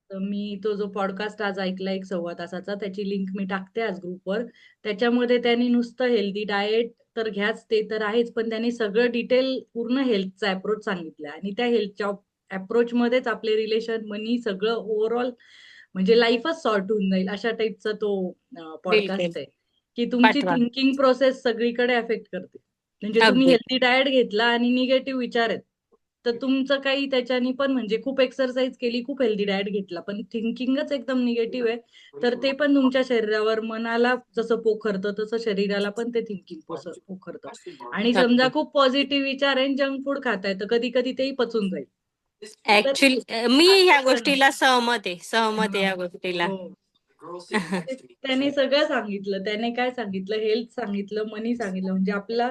तर मी तो जो पॉडकास्ट आज ऐकला 1 सव्वा तासाचा, त्याची लिंक मी टाकते आज ग्रुपवर. त्याच्यामध्ये त्यांनी नुसतं हेल्दी डाएट तर घ्याच ते तर आहेच, पण त्यांनी सगळं डिटेल पूर्ण हेल्थचा अप्रोच सांगितला आणि त्या हेल्थच्या अप्रोचमध्येच आपले रिलेशन, मनी सगळं ओव्हरऑल म्हणजे लाईफच सॉर्ट होऊन जाईल अशा टाईपचा तो बिलकुल. पॉडकास्ट आहे, की तुमची पाठवा. थिंकिंग प्रोसेस सगळीकडे अफेक्ट करते. म्हणजे तुम्ही अगदी. हेल्दी डाएट घेतला आणि निगेटिव्ह विचार आहेत, तर तुमचं काही त्याच्यानी पण म्हणजे खूप एक्सरसाइज केली, खूप हेल्दी डाएट घेतला, पण थिंकिंगच एकदम निगेटिव्ह आहे, तर ते पण तुमच्या शरीरावर, मनाला जसं पोखरतं, तसं शरीराला पण ते थिंकिंग पोखरतं. आणि समजा अगदी. खूप पॉझिटिव्ह विचार आहे, जंक फूड खाताय, तर कधी-कधी तेही पचून जाईल. तर ऍक्च्युली मी असं ह्या पण आहे. गोष्टीला सहमत आहे हां. या गोष्टीला. हो. ते त्याने सगळं सांगितलं. त्याने काय सांगितलं, हेल्थ सांगितलं, मनी सांगितलं. म्हणजे आपला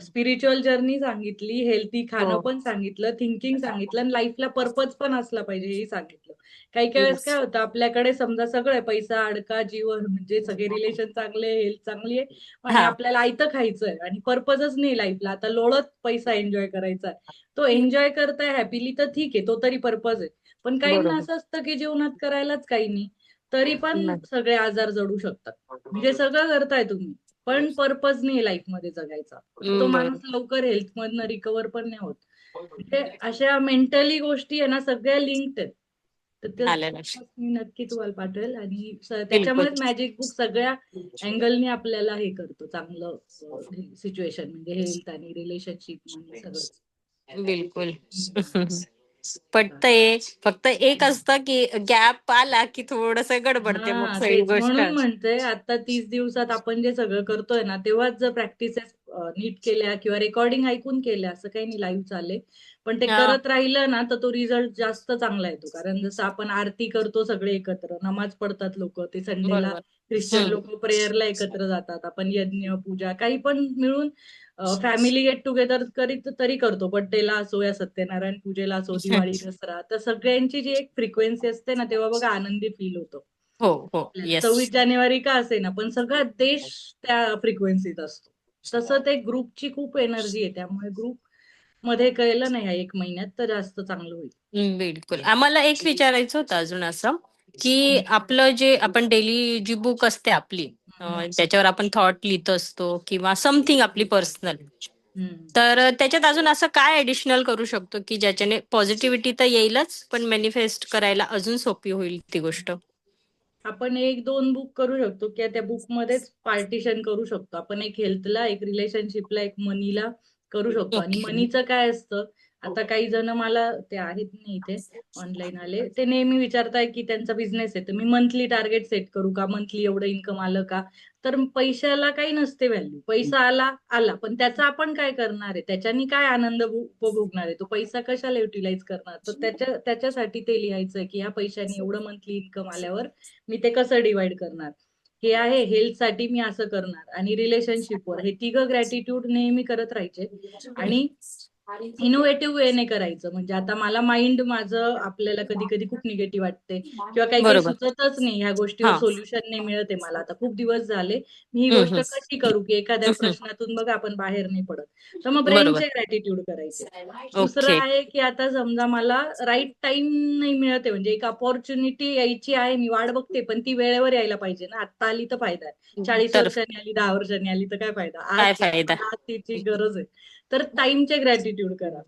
स्पिरिच्युअल जर्नी सांगितली, हेल्थी हो. खाणं पण सांगितलं, थिंकिंग सांगितलं आणि लाईफला पर्पज पण असला पाहिजे हेही सांगितलं. काही-काही वेळेस येस. काय होतं आपल्याकडे समजा सगळं आहे, पैसा, अडका, जीवन म्हणजे सगळे रिलेशन चांगले, हेल्थ चांगली आहे आणि हा. आपल्याला आयतं खायचंय आणि पर्पजच नाही लाईफला. आता लोळत पैसा एन्जॉय करायचा आहे. तो एन्जॉय करताय हॅपीली तर ठीक आहे, तो तरी पर्पज आहे. पण काहींना बरोबर. असं असतं, की जीवनात करायलाच काही नाही. तरी पण नाही. सगळे आजार जडू शकतात. म्हणजे सगळं करताय तुम्ही, पण पर्पज नाही लाईफमध्ये जगायचा. तर तो माणूस बरोबर. लवकर हेल्थमधनं रिकव्हर पण नाही होत. म्हणजे अशा मेंटली गोष्टी आहे ना सगळ्या लिंक्ड आहेत. तर ते आलं लक्षात. मी नक्की तुम्हाला पाठवेल आणि बिलकुल. त्याच्यामुळेच मॅजिक बुक सगळ्या अँगलनी आपल्याला हे करतो चांगलं सिच्युएशन म्हणजे हेल्थ आणि रिलेशनशिप मनी सगळंच. बिलकुल. हं. पटतंय. फक्त एक असतं की गॅप आला की थोडस गडबडते मग हां, सगळी तेच. गोष्ट. म्हणून म्हणते आता 30 दिवसात आपण जे सगळं करतोय ना, तेव्हाच जर प्रॅक्टिसेस नीट केल्या किंवा रेकॉर्डिंग ऐकून केल्या, असं काही नाही लाईव्ह चालेल. पण ते हा. करत राहिलं ना, तर तो रिझल्ट जास्त चांगला येतो. कारण जसं आपण आरती करतो सगळे एकत्र, नमाज पडतात लोकं, ते संडेला बरोबर. ख्रिश्चन हम्म. लोकं प्रेयरला एकत्र जातात. आपण यज्ञ, पूजा काही पण मिळून फॅमिली गेट टुगेदर करीत तरी करतो. बर्थडेला असो या सत्यनारायण पूजेला असो, दिवाळी, दसरा. तर सगळ्यांची जी एक फ्रिक्वेन्सी असते ना, तेव्हा बघा आनंदी फील होतो. हो, हो. आपल्याला येस. 26 जानेवारी का असेना, पण सगळा देश त्या फ्रिक्वेन्सीत असतो. तसं ते ग्रुपची खूप एनर्जी आहे. त्यामुळे ग्रुपमध्ये केलं ना ह्या 1 महिन्यात तर जास्त चांगलं होईल. बिलकुल. आम्हाला एक विचारायचं होतं अजून असं, की आपलं जे आपण डेली जी बुक असते आपली, हं, त्याच्यावर आपण थॉट लिहित असतो किंवा समथिंग आपली पर्सनल. हं. तर त्याच्यात अजून असं काय ॲडिशनल करू शकतो, की ज्याच्याने पॉझिटिव्हिटी तर येईलच, पण मॅनिफेस्ट करायला अजून सोपी होईल ती गोष्ट? आपण 1-2 बुक करू शकतो किंवा त्या बुकमध्येच पार्टिशन करू शकतो. आपण एक हेल्थला, एक रिलेशनशिपला, एक मनीला करू शकतो आणि ओके. मनीचं काय असतं, आता काही जण मला ते आहेत नाही इथे ऑनलाईन आले. ते नेहमी विचारताय, की त्यांचा बिझनेस आहे, तर मी मंथली टार्गेट सेट करू का? मंथली एवढं इन्कम आलं का? तर पैशाला काही नसते व्हॅल्यू. पैसा आला, आला. पण त्याचा आपण काय करणार आहे? त्याच्यानी काय आनंद उपभोगणार आहे? तो पैसा कशाला युटिलाइज करणार? तर त्याच्यासाठी ते लिहायचं की ह्या पैशाने एवढं मंथली इन्कम आल्यावर मी ते कसं डिव्हाईड करणार? हे आहे हेल्थसाठी मी असं करणार आणि रिलेशनशिपवर हे तिघं ग्रॅटिट्यूड नेहमी करत राहायचे आणि इनोव्हेटिव्ह वेने करायचं. म्हणजे आता मला माइंड माझं आपल्याला कधी-कधी खूप निगेटिव्ह वाटते किंवा काही-काही बरोबर. सुचतच नाही. ह्या गोष्टीवर हां. सोल्युशन नाही मिळत आहे मला. आता खूप दिवस झाले. मी ही हं, गोष्ट हं. कशी करू, की एखाद्या हं, हं. प्रश्नातून बघा आपण बाहेर नाही पडत. तर मग बरोबर. ब्रेनचे ग्रॅटिट्यूड करायचे. दुसरं ओके. आहे, की आता समजा मला राइट टाईम नाही मिळत आहे, म्हणजे एक अपॉर्च्युनिटी यायची आहे, मी वाट बघते, पण ती वेळेवर यायला पाहिजे ना. आत्ता आली तर फायदा आहे. 40 तर वर्षांनी आली, 10 वर्षांनी आली तर काय फायदा? काय आज फायदा? मला तिची गरज आहे. तर टाईमचे ग्रॅटिट्यूड करा.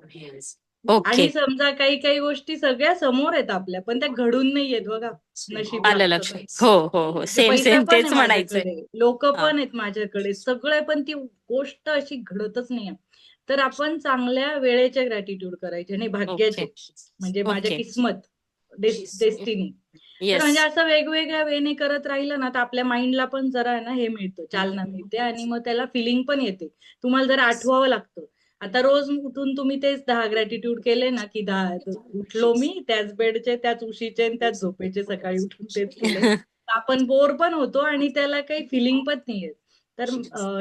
ओके. आणि समजा काही-काही गोष्टी सगळ्या समोर आहेत आपल्या, पण त्या घडून नाही येत बघा. नशीब आलं लागतं तर. लक्षात. हो, हो, हो. म्हणजे सेम, पैसा सेम पण आहे तेच म्हणायचंय. माझ्याकडे, लोकं हां. पण आहेत माझ्याकडे, सगळं आहे, पण ती गोष्ट अशी घडतच नाहीये. तर आपण चांगल्या वेळेचे ग्रॅटिट्यूड करायचे आणि ओके. भाग्याचे. म्हणजे माझ्या ओके. किस्मत, डेस्टिनी. तर म्हणजे येस. असं वेगवेगळ्या वेने करत राहिलं ना, तर आपल्या माइंडला पण जरा आहे ना हे मिळतं, चालना मिळते आणि मग त्याला फिलिंग पण येते. तुम्हाला जरा आठवावं लागतं. आता रोज उठून तुम्ही तेच 10 ग्रॅटिट्यूड केले ना, की 10 उठलो मी त्याच बेडचे, त्याच उशीचे आणि त्याच झोपेचे सकाळी उठून तेच केले. तर आपण बोर पण होतो आणि त्याला काही फिलिंग पण नाही येत. तर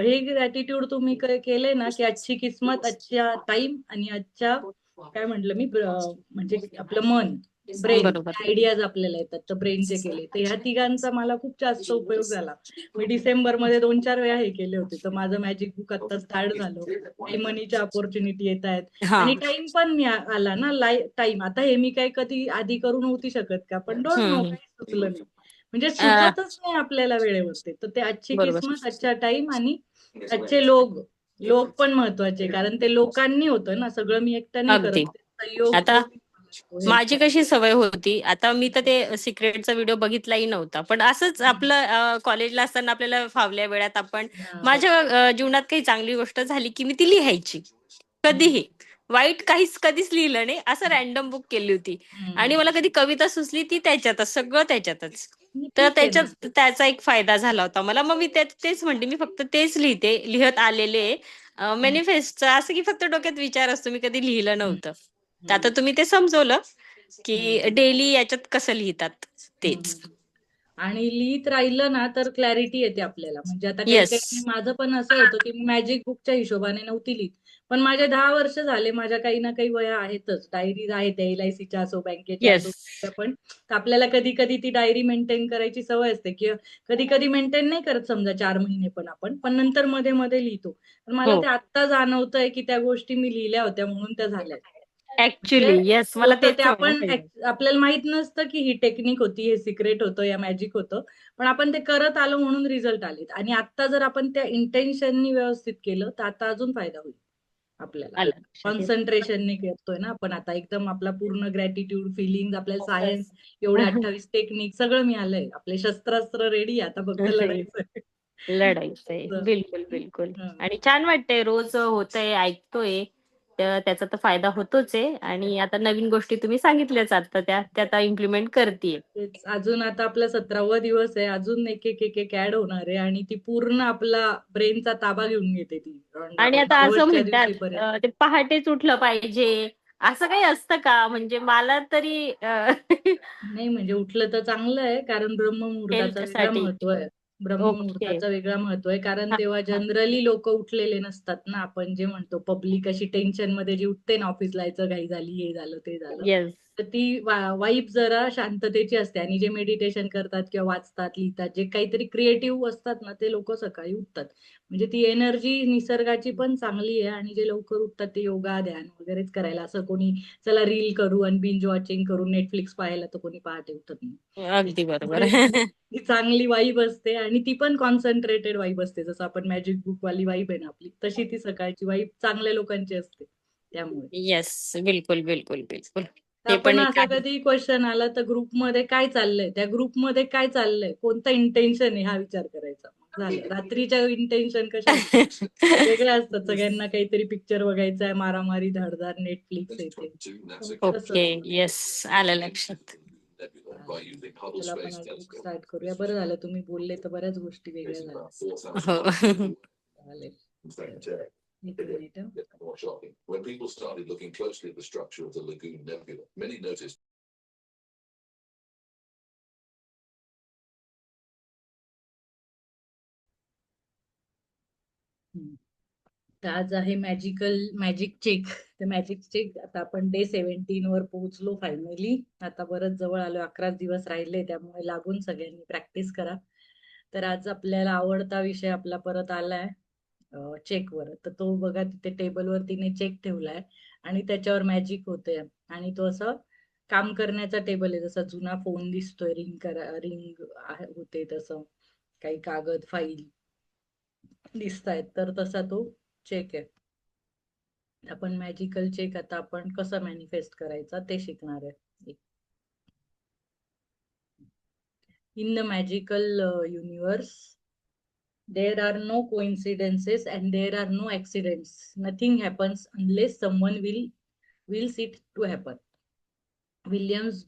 हे ग्रॅटिट्यूड तुम्ही केले ना, की अच्छी किस्मत, अच्छा टाईम आणि अच्छा काय म्हटलं मी म्हणजे आपलं मन. ब्रेन बरोबर. आयडियाज आपल्याला येतात, तर ब्रेनचे केले. तर ह्या तिघांचा मला खूप जास्त उपयोग झाला. मी डिसेंबरमध्ये 2-4 वेळा हे केले होते. तर माझं मॅजिक बुक आता स्टार्ट झालं. काही मनीच्या अपॉर्च्युनिटी येत आहेत हा. आणि टाइम पण आला ना, टाइम. आता हे मी काही कधी आधी करू नव्हती शकत का, पण डोंट नो, हम्म. काही सुचलं नाही. म्हणजे अ, सुचतच नाही आपल्याला वेळेवरती. तर ते आजची बरोबर. किस्मत, आजचा टाइम आणि आजचे लोक. लोक पण महत्वाचे, कारण ते लोकांनी होतं ना सगळं, मी एकटा नाही करत. अगदी. ते सहयोग आता हेल्प माझी कशी सवय होती, आता मी तर ते सिक्रेटचा व्हिडिओ बघितलाही नव्हता, पण असंच आपलं कॉलेजला असताना आपल्याला फावल्या वेळात आपण माझ्या जीवनात काही चांगली गोष्ट झाली की मी ती लिहायची. कधीही वाईट काहीच कधीच लिहिलं नाही, असं रॅन्डम बुक केली होती. आणि मला कधी कविता सुचली ती त्याच्यातच, सगळं त्याच्यातच. तर ठीक आहे ना. त्याच्यात त्याचा एक फायदा झाला होता मला. मग मी तेच म्हणते, मी फक्त तेच लिहिते, लिहत आलेले हम्म, मॅनिफेस्टचं. असं की फक्त डोक्यात विचार असतो, मी कधी लिहिलं हम्म, नव्हतं. तर आता हम्म, तुम्ही ते समजवलं की हम्म, डेली याच्यात कसं लिहितात तेच. हम्म. आणि लिहित राहिलं ना तर क्लॅरिटी येते आपल्याला. म्हणजे आता काही येस. काही माझं पण असं होतं की मी मॅजिक बुकच्या हिशोबाने नव्हती लिहित. पण माझे 10 वर्ष झाले, माझ्या काही ना काही वह्या आहेतच, डायरीज आहेत, LICच्या असो, बँकेच्या येस. असो, कुठल्या पण. तर आपल्याला कधी कधी ती डायरी मेंटेन करायची सवय असते, किंवा कधी कधी मेंटेन नाही करत, समजा 4 महिने पण आपण, पण नंतर मध्ये मध्ये लिहितो. तर मला हो. ते आत्ता जाणवतंय की त्या गोष्टी मी लिहिल्या होत्या म्हणून त्या झाल्या. म्हणजे ऍक्च्युली येस, मला होतं ते, तेच आपण सांगायचं. आपल्याला माहित नसतं की ही टेक्निक होती, हे सिक्रेट होतं या मॅजिक होतं. पण आपण ते करत आलो म्हणून रिझल्ट आलेत. आणि आता जर आपण त्या इंटेन्शननी व्यवस्थित केलं तर आता अजून फायदा होईल आपल्याला. आलं लक्षात. Yes. कॉन्सन्ट्रेशनने करतोय ना आपण आता, एकदम आपला पूर्ण ग्रॅटिट्यूड, फिलिंग, आपल्याला सायन्स, एवढे 28 टेक्निक सगळं मिळालंय. आपले शस्त्रास्त्र रेडी, आता फक्त लढायचं. लढायचंय. बिलकुल बिलकुल. आणि छान वाटतंय, रोज होतंय, ऐकतोय. तर त्याचा तर फायदा होतोच आहे. आणि आता नवीन गोष्टी तुम्ही सांगितल्याच आता, त्या आता इम्प्लिमेंट करतेय. तेच, अजून आता आपला 17वा दिवस आहे, अजून एक एक एक एक ऍड होणार आहे, आणि ती पूर्ण आपला ब्रेनचा ताबा घेऊन घेते ती आणि आता असं शेवटच्या म्हणतात दिवशीपर्यंत. ते पहाटेच उठलं पाहिजे, असं काही असतं का? म्हणजे मला तरी नाही, म्हणजे उठलं तर चांगलं आहे, कारण ब्रह्ममुहूर्ताचा हेल्थ वेगळा साठी. महत्व आहे. ओके. ब्रह्ममुहूर्ताचा वेगळा महत्व आहे, कारण तेव्हा जनरली लोक उठलेले नसतात ना. आपण जे म्हणतो पब्लिक अशी टेन्शन मध्ये जी उठते ना, ऑफिसला जायचं, घाई झाली, हे झालं ते झालं. येस. तर ती वाईब जरा शांततेची असते. आणि जे मेडिटेशन करतात किंवा वाचतात, लिहितात, जे काहीतरी क्रिएटिव्ह असतात ना, ते लोक सकाळी उठतात. म्हणजे ती एनर्जी निसर्गाची पण चांगली आहे. आणि जे लवकर उठतात ते योगा, ध्यान वगैरेच करायला. असं कोणी चला रील करू आणि बिंज वॉचिंग करू, नेटफ्लिक्स पाहायला, तर कोणी पहाटे उठत नाही. अगदी बरोबर. त्याच्यामुळे ती चांगली वाईब असते, आणि ती पण कॉन्सन्ट्रेटेड वाईब असते. जसं आपण मॅजिक बुक वाली वाईब आहे ना आपली, तशी ती सकाळची वाईब चांगल्या लोकांची असते त्यामुळे. येस. बिलकुल बिलकुल बिलकुल. तर ते पण आपण एक असा आहे. कधी क्वेश्चन आला तर ग्रुपमध्ये काय चाललंय, त्या ग्रुपमध्ये काय चाललंय, कोणतं इंटेन्शन आहे, हा विचार करायचा. मग झालं. रात्रीच्या इंटेन्शन कशा असतात, वेगळ्या असतात. सगळ्यांना काहीतरी पिक्चर बघायचा आहे, मारामारी, धाडधाड, नेटफ्लिक्स येते, ओके. तसंच. येस. आलं लक्षात. चालेल. चला, आपण आज बुक स्टार्ट करूया. बरं झालं तुम्ही बोलले, तर बऱ्याच गोष्टी वेगळ्या झाल्या. हो. चालेल. चला. एक मिनिट हं. हं. तर आज आहे मॅजिक चेक. तर मॅजिक चेक, आता आपण डे 17 वर पोहोचलो फायनली. आता बरंच जवळ आलो, 11 दिवस राहिले, त्यामुळे लागून सगळ्यांनी प्रॅक्टिस करा. तर आज आपल्याला आवडता विषय आपला परत आलाय चेकवर. तर तो बघा, तिथे टेबलवर तिने चेक ठेवलाय आणि त्याच्यावर मॅजिक होते. आणि तो असं काम करण्याचा टेबल आहे, जसा जुना फोन दिसतोय, रिंग होते तसं, काही कागद, फाईल दिसतायत, तर तसा तो चेक आहे. आपण मॅजिकल चेक आता आपण कसं मॅनिफेस्ट करायचा ते शिकणार आहे. In the magical universe, there are no coincidences and there are no accidents. Nothing happens unless someone wills it to happen. Williams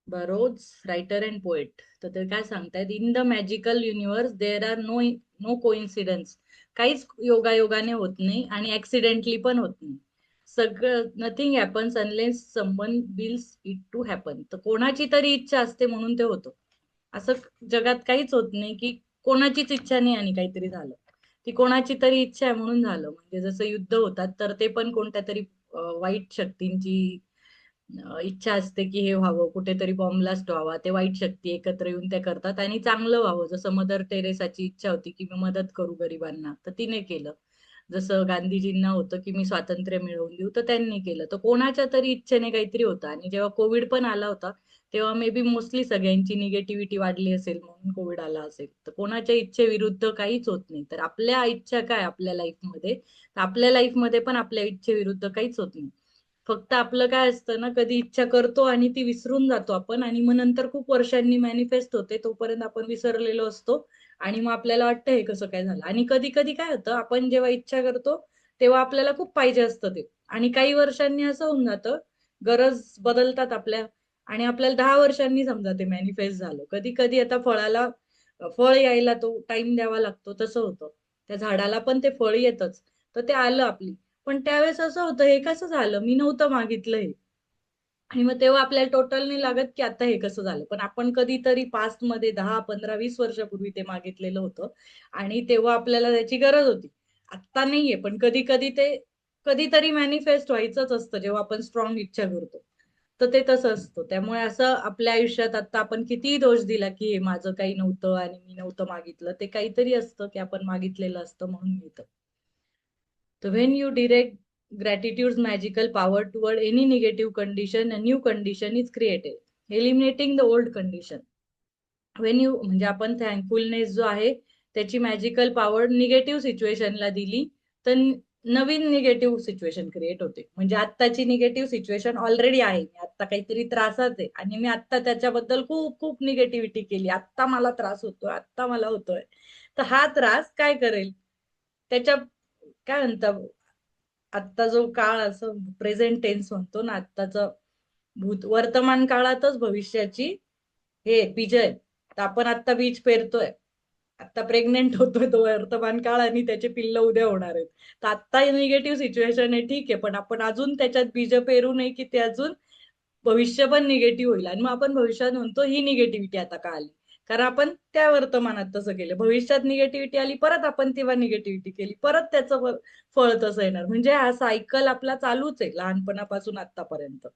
Burroughs, writer and poet. तर ते काय सांगतायत, in the magical universe there are no coincidence. काहीच योगायोगाने होत नाही आणि accidentally पण होत नाही. सगळं, nothing happens unless someone wills it to happen. तर कोणाची तरी इच्छा असते म्हणून ते होतं. असं जगात काहीच होत नाही की कोणाचीच इच्छा नाही आणि काहीतरी झालं. ती कोणाची तरी इच्छा आहे म्हणून झालं. म्हणजे जसं युद्ध होतात, तर ते पण कोणत्या तरी वाईट शक्तींची इच्छा असते की हे व्हावं, कुठेतरी बॉम्बलास्ट व्हावा, ते वाईट शक्ती एकत्र येऊन ते करतात आणि चांगलं व्हावं. जसं मदर टेरेसाची इच्छा होती की मी मदत करू गरिबांना, तर तिने केलं. जसं गांधीजींना होतं की मी स्वातंत्र्य मिळवून देऊ, तर त्यांनी केलं. तर कोणाच्या तरी इच्छेने काहीतरी होतं. आणि जेव्हा कोविड पण आला होता, तेव्हा मे बी मोस्टली सगळ्यांची निगेटिव्हिटी वाढली असेल म्हणून कोविड आला असेल. तर कोणाच्या इच्छेविरुद्ध काहीच होत नाही. तर आपल्या इच्छा काय आपल्या लाईफमध्ये, तर आपल्या लाईफमध्ये पण आपल्या इच्छेविरुद्ध काहीच होत नाही. फक्त आपलं काय असतं ना, कधी इच्छा करतो आणि ती विसरून जातो आपण, आणि मग नंतर खूप वर्षांनी मॅनिफेस्ट होते, तोपर्यंत आपण विसरलेलो असतो. आणि मग आपल्याला वाटतं हे कसं काय झालं. आणि कधी कधी काय होतं, आपण जेव्हा इच्छा करतो तेव्हा आपल्याला खूप पाहिजे असतं ते, आणि काही वर्षांनी असं होऊन जातं, गरज बदलतात आपल्या, आणि आपल्याला 10 वर्षांनी समजा ते मॅनिफेस्ट झालं. कधी कधी आता फळाला फळ यायला तो टाइम द्यावा लागतो, तसं होतं. त्या झाडाला पण ते फळ येतच, तर ते आलं आपली. पण त्यावेळेस असं होतं, हे कसं झालं, मी नव्हतं मागितलं हे. आणि मग तेव्हा आपल्याला टोटल नाही लागत की आता हे कसं झालं. पण आपण कधीतरी पास्ट मध्ये 10, 15, 20 वर्षापूर्वी ते मागितलेलं होतं, आणि तेव्हा आपल्याला त्याची गरज होती. आत्ता नाहीये, पण कधी कधी ते कधीतरी मॅनिफेस्ट व्हायचंच असतं जेव्हा आपण स्ट्रॉंग इच्छा करतो. तर ते तसं असतं. त्यामुळे असं आपल्या आयुष्यात आता आपण कितीही दोष दिला की हे माझं काही नव्हतं आणि मी नव्हतं मागितलं, ते काहीतरी असतं की आपण मागितलेलं असतं म्हणून मिळतं. So when you direct gratitude's magical power toward any negative condition, a new condition is created, eliminating the old condition. When you म्हणजे आपण थँकफुलनेस जो आहे त्याची मॅजिकल पॉवर निगेटिव्ह सिच्युएशनला दिली, तर नवीन निगेटिव्ह सिच्युएशन क्रिएट होते. म्हणजे आत्ताची निगेटिव्ह सिच्युएशन ऑलरेडी आहे, मी आत्ता काहीतरी त्रासात आहे आणि मी आत्ता त्याच्याबद्दल खूप खूप निगेटिव्हिटी केली, आत्ता मला त्रास होतोय, आत्ता मला होतोय. तर हा त्रास काय करेल, त्याच्या काय म्हणतात, आत्ता जो काळ असं प्रेझेंट टेन्स म्हणतो ना, आत्ताचं भूत वर्तमान काळातच भविष्याची हे बीज आहे. तर आपण आत्ता बीज पेरतोय, आता प्रेग्नेंट होतोय तो वर्तमान काळ, आणि त्याचे पिल्ल उद्या होणार आहेत. तर आत्ता निगेटिव्ह सिच्युएशन आहे, ठीक आहे, पण आपण अजून त्याच्यात बीज पेरू नये की ते अजून भविष्य पण निगेटिव्ह होईल. आणि मग आपण भविष्यात म्हणतो ही निगेटिव्हिटी आता का आली, कारण आपण त्या वर्तमानात तसं केलं. भविष्यात निगेटिव्हिटी आली, परत आपण तेव्हा निगेटिव्हिटी केली, परत त्याचं फळ तसं येणार. म्हणजे हा सायकल आपला चालूच आहे लहानपणापासून आतापर्यंत.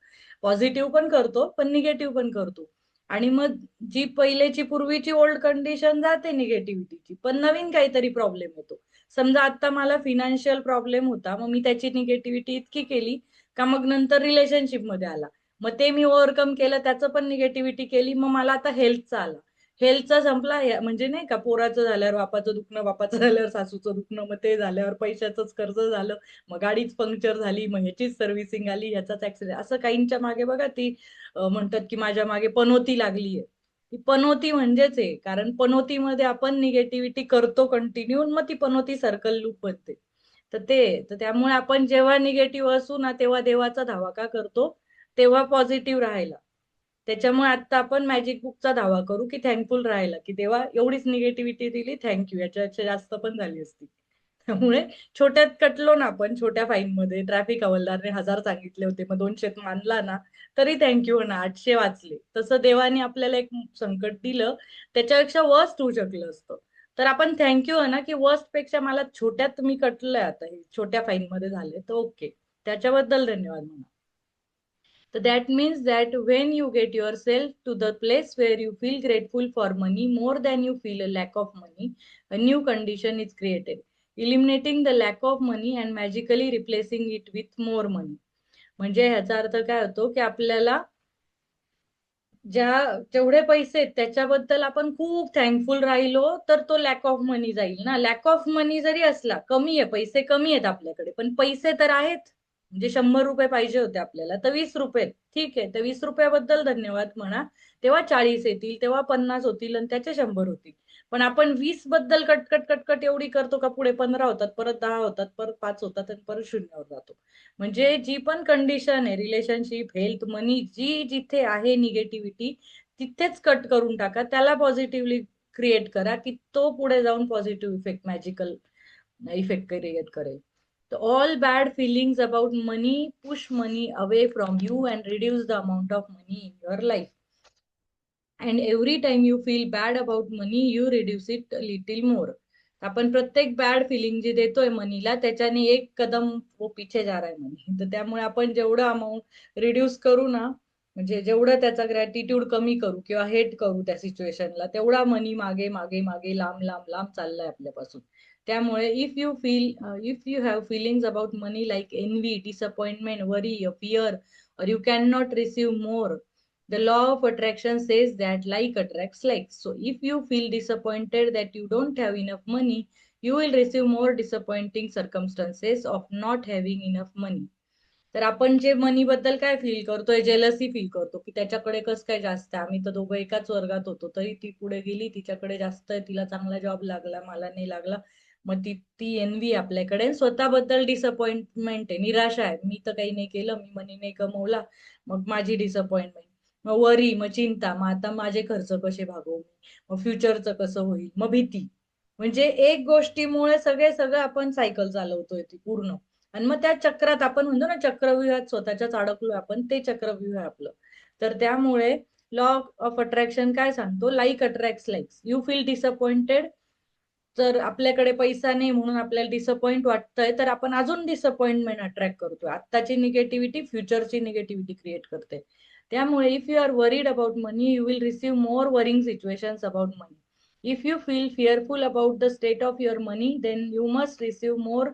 पॉझिटिव्ह पण करतो पण निगेटिव्ह पण करतो. आणि मग जी पहिलेची पूर्वीची ओल्ड कंडिशन जाते निगेटिव्हिटीची, पण नवीन काहीतरी प्रॉब्लेम येतो. समजा आता मला फिनान्शियल प्रॉब्लेम होता, मग मी त्याची निगेटिव्हिटी इतकी केली का मग नंतर रिलेशनशिप मध्ये आला, मग ते मी ओव्हरकम केलं, त्याचं पण निगेटिव्हिटी केली, मग मला आता हेल्थचा आला. हेल्थचा संपला, म्हणजे नाही का, पोराचं झाल्यावर बापाचं दुखणं, बापाचं झाल्यावर सासूचं दुखणं, मग ते झाल्यावर पैशाचंच कर्ज झालं, मग गाडीच पंक्चर झाली, मग ह्याचीच सर्व्हिसिंग आली, ह्याचाच ऍक्सिडेंट, असं काहींच्या मागे बघा ती म्हणतात की माझ्या मागे पनोती लागलीये. ती पनोती म्हणजेच आहे, कारण पनोतीमध्ये आपण निगेटिव्हिटी करतो कंटिन्यू, मग ती पनोती सर्कल लूप बनते. तर त्यामुळे आपण जेव्हा निगेटिव्ह असू ना, तेव्हा देवाचा धावा का करतो, तेव्हा पॉझिटिव्ह राहायला. त्याच्यामुळे आता आपण मॅजिक बुकचा धावा करू की थँकफुल राहायला, की देवा एवढीच निगेटिव्हिटी दिली, थँक्यू, याच्यापेक्षा जास्त पण झाली असती. त्यामुळे छोट्यात कटलो ना आपण, छोट्या फाईन मध्ये ट्रॅफिक हवालदारने 1000 सांगितले होते, मग 200 मानला ना, तरी थँक्यू ना, 800 वाचले. तसं देवाने आपल्याला एक संकट दिलं, त्याच्यापेक्षा वर्स्ट होऊ शकलं असतं. तर आपण थँक्यू ना, की वर्स्ट पेक्षा मला छोट्यात मी कटलंय, आता हे छोट्या फाईन मध्ये झाले तर ओके, त्याच्याबद्दल धन्यवाद म्हणा. So that means that when you get yourself to the place where you feel grateful for money more than you feel a lack of money, a new condition is created, eliminating the lack of money and magically replacing it with more money. म्हणजे ह्याचा अर्थ काय होतो की आपल्याला जेवढे पैसे आहेत त्याच्याबद्दल आपण खूप थँकफुल राहिलो, तर तो लॅक ऑफ मनी जाईल ना. लॅक ऑफ मनी जरी असला, कमी आहे, पैसे कमी आहेत आपल्याकडे, पण पैसे तर आहेत. म्हणजे 100 रुपये पाहिजे होते आपल्याला, तर 20 रुपये, ठीक आहे, तर 20 रुपयाबद्दल धन्यवाद म्हणा. तेव्हा 40 येतील, तेव्हा 50 होतील, आणि त्याचे 100 होतील. पण आपण 20 बद्दल कटकट कटकट एवढी करतो का पुढे 15 होतात, परत 10 होतात, परत 5 होतात, आणि परत 0वर जातो. म्हणजे जी पण कंडिशन आहे, रिलेशनशिप, हेल्थ, मनी, जी जिथे आहे निगेटिव्हिटी, तिथेच कट करून टाका, त्याला पॉझिटिव्हली क्रिएट करा, की तो पुढे जाऊन positive effect, magical effect create करेल. तर all bad feelings about money push money away from you and reduce the amount of money in your life. And every time you feel bad about money, you reduce it little more. आपण प्रत्येक bad feeling जी देतोय मनीला त्याच्याने एक कदम वो पीछे जा रहा है मनी. तर त्यामुळे आपण जेवढं अमाऊंट रिड्यूस करू ना, म्हणजे जेवढं त्याचा ग्रॅटिट्यूड कमी करू किंवा हेट करू त्या सिच्युएशनला, तेवढा मनी मागे मागे मागे लांब लांब लांब चाललाय आपल्यापासून. त्यामुळे if you have feelings about money like envy, disappointment, worry, fear, or you cannot receive more, the law of attraction says that like attracts like. So if you feel disappointed that you don't have enough money, you will receive more disappointing circumstances of not having enough money. तर आपण जे मनी बद्दल काय feel करतोय, jealousy feel करतो की त्याच्याकडे कसं काय जास्त आहे. आम्ही तर दोघं एकाच वर्गात होतो, तरी ती पुढे गेली, तिच्याकडे जास्त आहे, तिला चांगला जॉब लागला, मला नाही लागला. मग ती ती एनवी आपल्याकडे. स्वतःबद्दल डिसअपॉइंटमेंट आहे, निराशा आहे, मी तर काही नाही केलं, मी मनी नाही कमवला, मग माझी डिसअपॉइंटमेंट. मग वरी, मग चिंता, मग आता माझे खर्च कसे भागवू, मग फ्युचरचं कसं होईल, मग भीती. म्हणजे एक गोष्टीमुळे सगळं आपण सायकल चालवतोय ती पूर्ण. आणि मग त्या चक्रात आपण म्हणतो ना, चक्रव्यूहात स्वतःच्याच अडकलोय आपण, ते चक्रव्यूह आहे आपलं. तर त्यामुळे लॉ ऑफ अट्रॅक्शन काय सांगतो, like attract likes. You feel disappointed, तर आपल्याकडे पैसा नाही म्हणून आपल्याला डिसअपॉइंट वाटतंय, तर आपण अजून डिसअपॉइंटमेंट अट्रॅक्ट करतोय. आत्ताची निगेटिव्हिटी फ्युचरची निगेटिव्हिटी क्रिएट करते. त्यामुळे if you are worried about money, you will receive more worrying situations about money. If you feel fearful about the state of your money, then you must receive more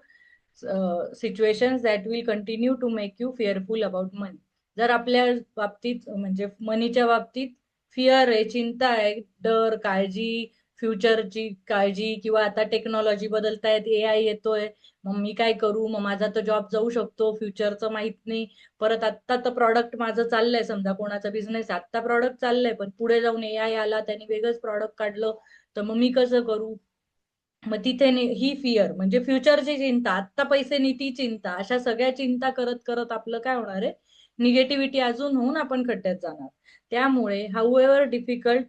situations that will continue to make you fearful about money. जर आपल्या बाबतीत म्हणजे मनीच्या बाबतीत fear आहे, चिंता आहे, डर, काळजी, फ्युचरची काळजी, किंवा आता टेक्नॉलॉजी बदलतायत, एआय येतोय, मग मी काय करू, मग माझा तर जॉब जाऊ शकतो, फ्युचरचं माहित नाही. परत आत्ता तर प्रॉडक्ट माझं चाललंय, समजा कोणाचा बिझनेस आत्ता प्रॉडक्ट चाललंय, पण पुढे जाऊन एआय आला, त्यांनी वेगळंच प्रॉडक्ट काढलं, तर मग मी कसं करू. मग तिथे ही फिअर म्हणजे फ्युचरची चिंता, आत्ता पैसे नाही ती चिंता, अशा सगळ्या चिंता करत करत आपलं काय होणार आहे, निगेटिव्हिटी अजून होऊन आपण खड्ड्यात जाणार. त्यामुळे how ever difficult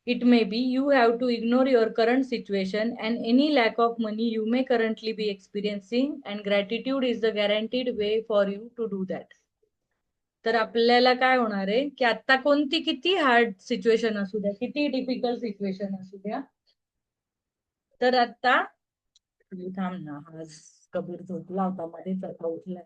it may be, you have to ignore your current situation and any lack of money you may currently be experiencing, and gratitude is the guaranteed way for you to do that. तर आपल्याला काय होणार आहे की आता कोणती किती hard situation असू द्या, किती डिफिकल्ट सिच्युएशन असू द्या, तर आता थांब ना, आज कबीर झोपला होता मध्येच, आता उठलाय.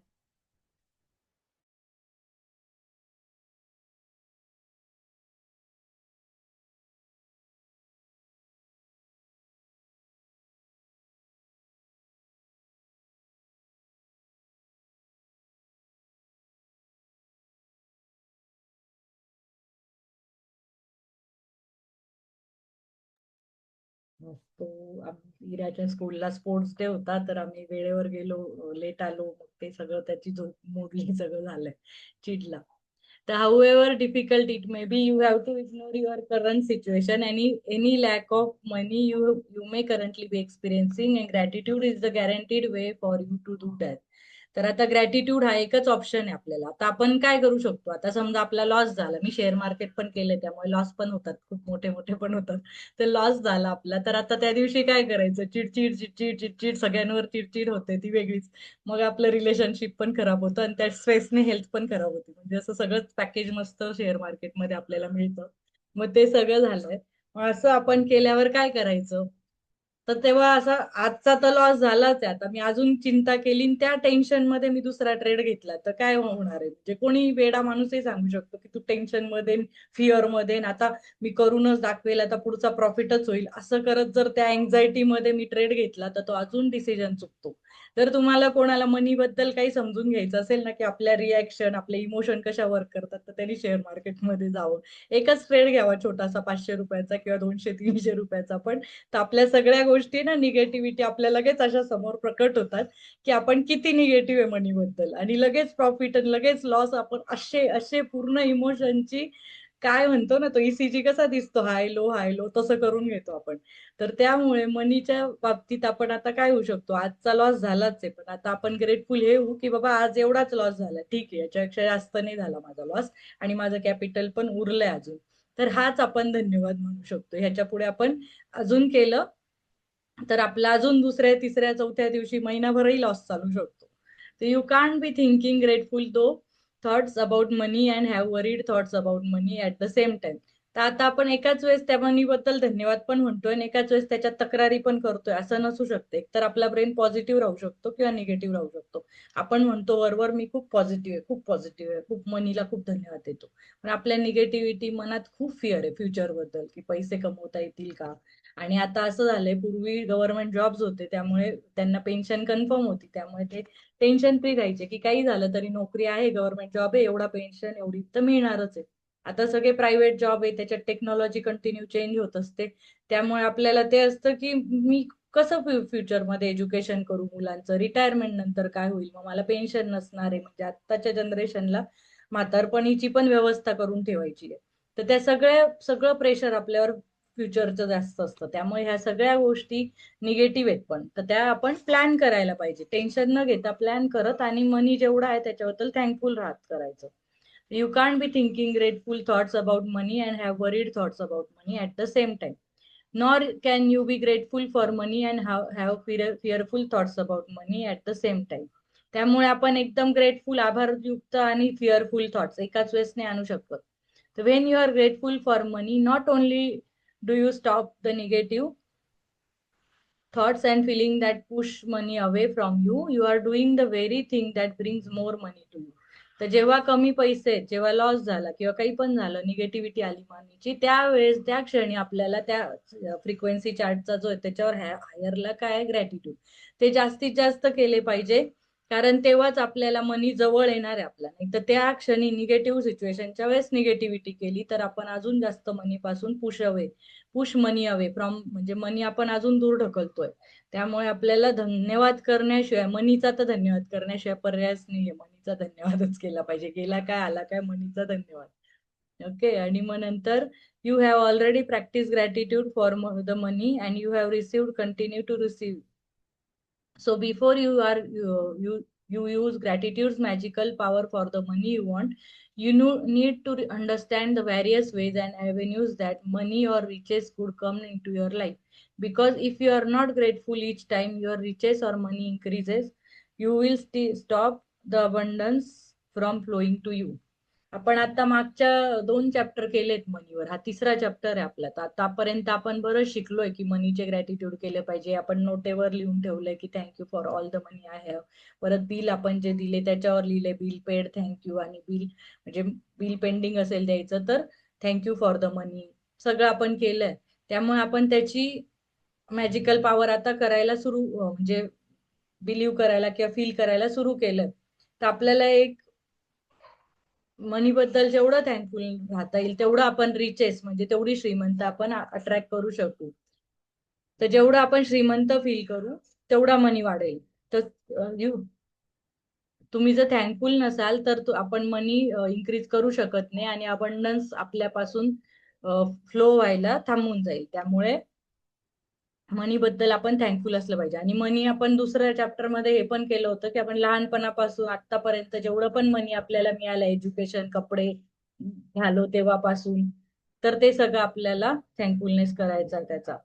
तो इराच्या स्कूलला स्पोर्ट्स डे होता, तर आम्ही वेळेवर गेलो, लेट आलो, मग ते सगळं त्याची झोप मोडली, सगळं झालंय, चिडला. तर however difficult it may be, you have to ignore your current situation. Any lack of money you may currently be experiencing, and gratitude is the guaranteed way for you to do that. तर आता gratitude हा एकच option आहे आपल्याला. आता आपण काय करू शकतो, आता समजा आपला लॉस झाला, मी शेअर मार्केट पण केले त्यामुळे लॉस पण होतात, खूप मोठे मोठे पण होतात. तर लॉस झाला आपला, तर आता त्या दिवशी काय करायचं, चिडचिड चिडचिड चिडचिड, सगळ्यांवर चिडचिड होते ती वेगळीच. मग आपलं रिलेशनशिप पण खराब होतं आणि त्या स्ट्रेसने हेल्थ पण खराब होते. म्हणजे असं सगळंच पॅकेज मस्त शेअर मार्केटमध्ये आपल्याला मिळतं. मग ते सगळं झालंय. मग असं आपण केल्यावर काय करायचं, तर तेव्हा असं आजचा तर लॉस झालाच आहे, आता मी अजून चिंता केली आणि त्या टेन्शन मध्ये मी दुसरा ट्रेड घेतला, तर काय होणार आहे. म्हणजे कोणी वेडा माणूसही सांगू शकतो की तू टेन्शन मध्ये, फिअर मध्ये, आता मी करूनच दाखवेल, आता पुढचा प्रॉफिटच होईल, असं करत जर त्या अँझायटी मध्ये मी ट्रेड घेतला, तर तो अजून डिसिजन चुकतो. जर तुम्हाला कोणाला मनी बद्दल काही समजून घ्यायचं असेल ना, की आपल्या रिॲक्शन, आपले इमोशन कशा वर्क करतात, तर त्यांनी शेअर मार्केटमध्ये जावं. एकच ट्रेड घ्यावा छोटासा, 500 रुपयाचा किंवा 200-300 रुपयाचा, पण तर आपल्या सगळ्या गोष्टी ना, निगेटिव्हिटी आपल्या लगेच अशा समोर प्रकट होतात, की आपण किती निगेटिव्ह आहे मनी बद्दल, आणि लगेच प्रॉफिट आणि लगेच लॉस, आपण असे असे पूर्ण इमोशनची, काय म्हणतो ना, तो ईसीजी कसा दिसतो, हाय लो तसं करून घेतो आपण. तर त्यामुळे मनीच्या बाबतीत आपण आता काय होऊ शकतो, आजचा लॉस झालाच आहे, पण आता आपण ग्रेटफुल हे होऊ की बाबा आज एवढाच लॉस झाला, ठीक आहे, याच्यापेक्षा जास्त नाही झाला माझा लॉस, आणि माझं कॅपिटल पण उरलंय अजून. तर हाच आपण धन्यवाद म्हणू शकतो. ह्याच्या पुढे आपण अजून केलं तर आपला अजून दुसऱ्या, तिसऱ्या, चौथ्या दिवशी महिनाभरही लॉस चालू शकतो. तर you can't be thinking grateful though thoughts about money and have worried thoughts about money at the same time. तर आता आपण एकाच वेळेस त्या मनीबद्दल धन्यवाद पण म्हणतोय आणि एकाच वेळेस त्याच्या तक्रारी पण करतोय, असं नसू शकते. तर आपला ब्रेन पॉझिटिव्ह राहू शकतो किंवा निगेटिव्ह राहू शकतो. आपण म्हणतो वरवर मी खूप पॉझिटिव्ह आहे, खूप पॉझिटिव्ह आहे, खूप मनीला खूप धन्यवाद देतो. पण आपल्या निगेटिव्हिटी मनात खूप फिअर आहे फ्युचर बद्दल, की पैसे कमवता येतील का. आणि आता असं झालंय, पूर्वी गव्हर्नमेंट जॉब्स होते त्यामुळे त्यांना पेन्शन कन्फर्म होती, त्यामुळे ते टेन्शन फ्री राहायचे की काही झालं तरी नोकरी आहे, गव्हर्नमेंट जॉब आहे, एवढा पेन्शन एवढी तर मिळणारच आहे. आता सगळे प्रायव्हेट जॉब आहे, त्याच्यात टेक्नॉलॉजी कंटिन्यू चेंज होत असते. त्यामुळे आपल्याला ते असतं की मी कसं फ्युचरमध्ये एज्युकेशन करू मुलांचं, रिटायरमेंट नंतर काय होईल, मग मला पेन्शन नसणार आहे, म्हणजे आत्ताच्या जनरेशनला म्हातारपणीची पण व्यवस्था करून ठेवायची आहे. तर त्या सगळं प्रेशर आपल्यावर फ्युचरचं जास्त असतं. त्यामुळे ह्या सगळ्या गोष्टी निगेटिव्ह आहेत, पण तर त्या आपण प्लॅन करायला पाहिजे, टेन्शन न घेता प्लॅन करत, आणि मनी जेवढा आहे त्याच्याबद्दल थँकफुल राहत करायचं. You can't be thinking grateful thoughts about money and have worried thoughts about money at the same time. Nor can you be grateful for money and have fearful thoughts about money at the same time. त्यामुळे आपण एकदम grateful, आभारयुक्त आणि fearful thoughts एकाच वेळेस नाही आणू शकत. तर when you are grateful for money, not only do you stop the negative thoughts and feeling that push money away from you, you are doing the very thing that brings more money to you. तर जेव्हा कमी पैसे, जेव्हा loss झाला किंवा काही पण झालं, निगेटिव्हिटी आली मनीची, त्यावेळेस त्या क्षणी आपल्याला त्या फ्रिक्वेन्सी चार्टचा जो आहे त्याच्यावर हायरला काय ग्रॅटिट्यूड ते जास्तीत जास्त केले पाहिजे. कारण तेव्हाच आपल्याला मनी जवळ येणार आहे आपला. नाही तर त्या क्षणी निगेटिव्ह सिच्युएशनच्या वेळेस निगेटिव्हिटी केली तर आपण अजून जास्त मनी पासून पुश मनी अवे फ्रॉम, म्हणजे मनी आपण अजून दूर ढकलतोय. त्यामुळे आपल्याला धन्यवाद करण्याशिवाय, मनीचा तर धन्यवाद करण्याशिवाय पर्यायच नाहीये. मनीचा धन्यवादच केला पाहिजे, गेला काय आला काय, मनीचा धन्यवाद. ओके. आणि मग नंतर you have already practice gratitude for the money and you have received continue to receive. So before you use gratitude's magical power for the money you want, need to understand the various ways and avenues that money or riches could come into your life. Because if you are not grateful each time your riches or money increases, you will stop the abundance from flowing to you. आपण आता मागच्या 2 chapter केलेत मनीवर, हा तिसरा chapter आहे आपला. तर आतापर्यंत आपण बरंच शिकलोय की मनीचे ग्रॅटिट्यूड केले पाहिजे. आपण नोटेवर लिहून ठेवलंय की thank you for all the money I have. परत बिल आपण जे दिले त्याच्यावर लिहिले बिल पेड थँक्यू, आणि बिल म्हणजे बिल पेंडिंग असेल द्यायचं तर थँक्यू फॉर द मनी. सगळं आपण केलंय. त्यामुळे आपण त्याची मॅजिकल पॉवर आता करायला सुरू, म्हणजे बिलीव्ह करायला किंवा फील करायला सुरू केलं. तर आपल्याला एक मनी बद्दल जेवढं थँकफुल राहता येईल तेवढं आपण रिचेस, म्हणजे तेवढी श्रीमंत आपण अट्रॅक्ट करू शकू. तर जेवढं आपण श्रीमंत फील करू तेवढा मनी वाढेल. तर तुम्ही जर थँकफुल नसाल तर आपण मनी इन्क्रीज करू शकत नाही, आणि अबंडन्स आपल्यापासून फ्लो व्हायला थांबून जाईल. त्यामुळे मनी बद्दल आपण थँकफुल असलं पाहिजे. आणि मनी आपण दुसऱ्या चॅप्टर मध्ये हे पण केलं होतं की आपण लहानपणापासून आतापर्यंत जेवढं पण मनी आपल्याला मिळालं, एज्युकेशन, कपडे घालो तेव्हापासून, तर ते सगळं आपल्याला थँकफुलनेस करायचा आहे त्याचा.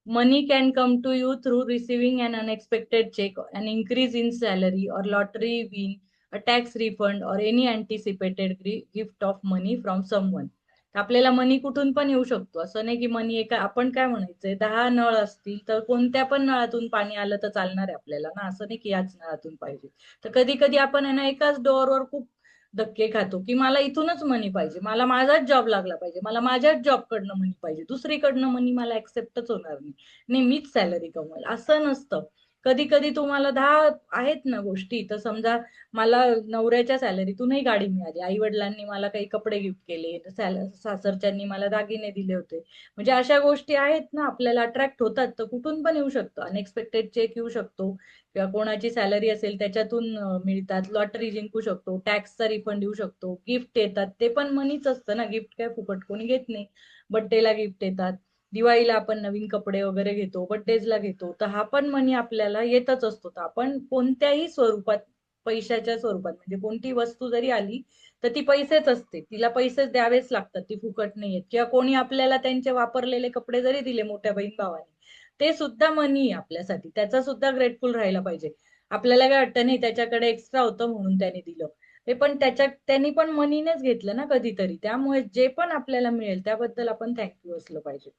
Money can come to you through receiving an unexpected check, an increase in salary or lottery win, a tax refund or any anticipated gift of money from someone. तर आपल्याला मनी कुठून पण येऊ शकतो. असं नाही की मनी एका, आपण काय म्हणायचंय, 10 नळ असतील तर कोणत्या पण नळातून पाणी आलं तर चालणार आहे आपल्याला ना. असं नाही की याच नळातून पाहिजे. तर कधी कधी आपण आहे ना एकाच डोअरवर खूप धक्के खातो की मला इथूनच मनी पाहिजे, मला माझाच जॉब लागला पाहिजे, मला माझ्याच जॉबकडनं मनी पाहिजे, दुसरीकडनं मनी मला ऍक्सेप्टच होणार नाही, नाही मीच सॅलरी कमवाल, असं नसतं. कधी कधी तुम्हाला 10 आहेत ना गोष्टी. तर समजा मला नवऱ्याच्या सॅलरीतूनही गाडी मिळाली, आई वडिलांनी मला काही कपडे गिफ्ट केले, सासरच्यांनी मला दागिने दिले होते. म्हणजे अशा गोष्टी आहेत ना आपल्याला अट्रॅक्ट होतात. तर कुठून पण येऊ शकतं, अनएक्सपेक्टेड चेक येऊ शकतो किंवा कोणाची सॅलरी असेल त्याच्यातून मिळतात, लॉटरी जिंकू शकतो, टॅक्सचा रिफंड येऊ शकतो, गिफ्ट येतात, ते पण मनीच असतं ना. गिफ्ट काय फुकट कोणी घेत नाही. बर्थडेला गिफ्ट येतात, दिवाळीला आपण नवीन कपडे वगैरे घेतो, बर्थडेजला घेतो, तर हा पण मनी आपल्याला येतच असतो. तर आपण कोणत्याही स्वरूपात, पैशाच्या स्वरूपात, म्हणजे कोणती वस्तू जरी आली तर ती पैसेच असते, तिला पैसेच द्यावेच लागतात, ती फुकट नाही येत. किंवा कोणी आपल्याला त्यांचे वापरलेले कपडे जरी दिले मोठ्या बहीण भावाने, ते सुद्धा मनी आहे आपल्यासाठी, त्याचा सुद्धा ग्रेटफुल राहायला पाहिजे. आपल्याला काय वाटतं, नाही त्याच्याकडे एक्स्ट्रा होतं म्हणून त्याने दिलं, हे पण त्यांनी पण मनीनेच घेतलं ना कधीतरी. त्यामुळे जे पण आपल्याला मिळेल त्याबद्दल आपण थँक्यू असलं पाहिजे.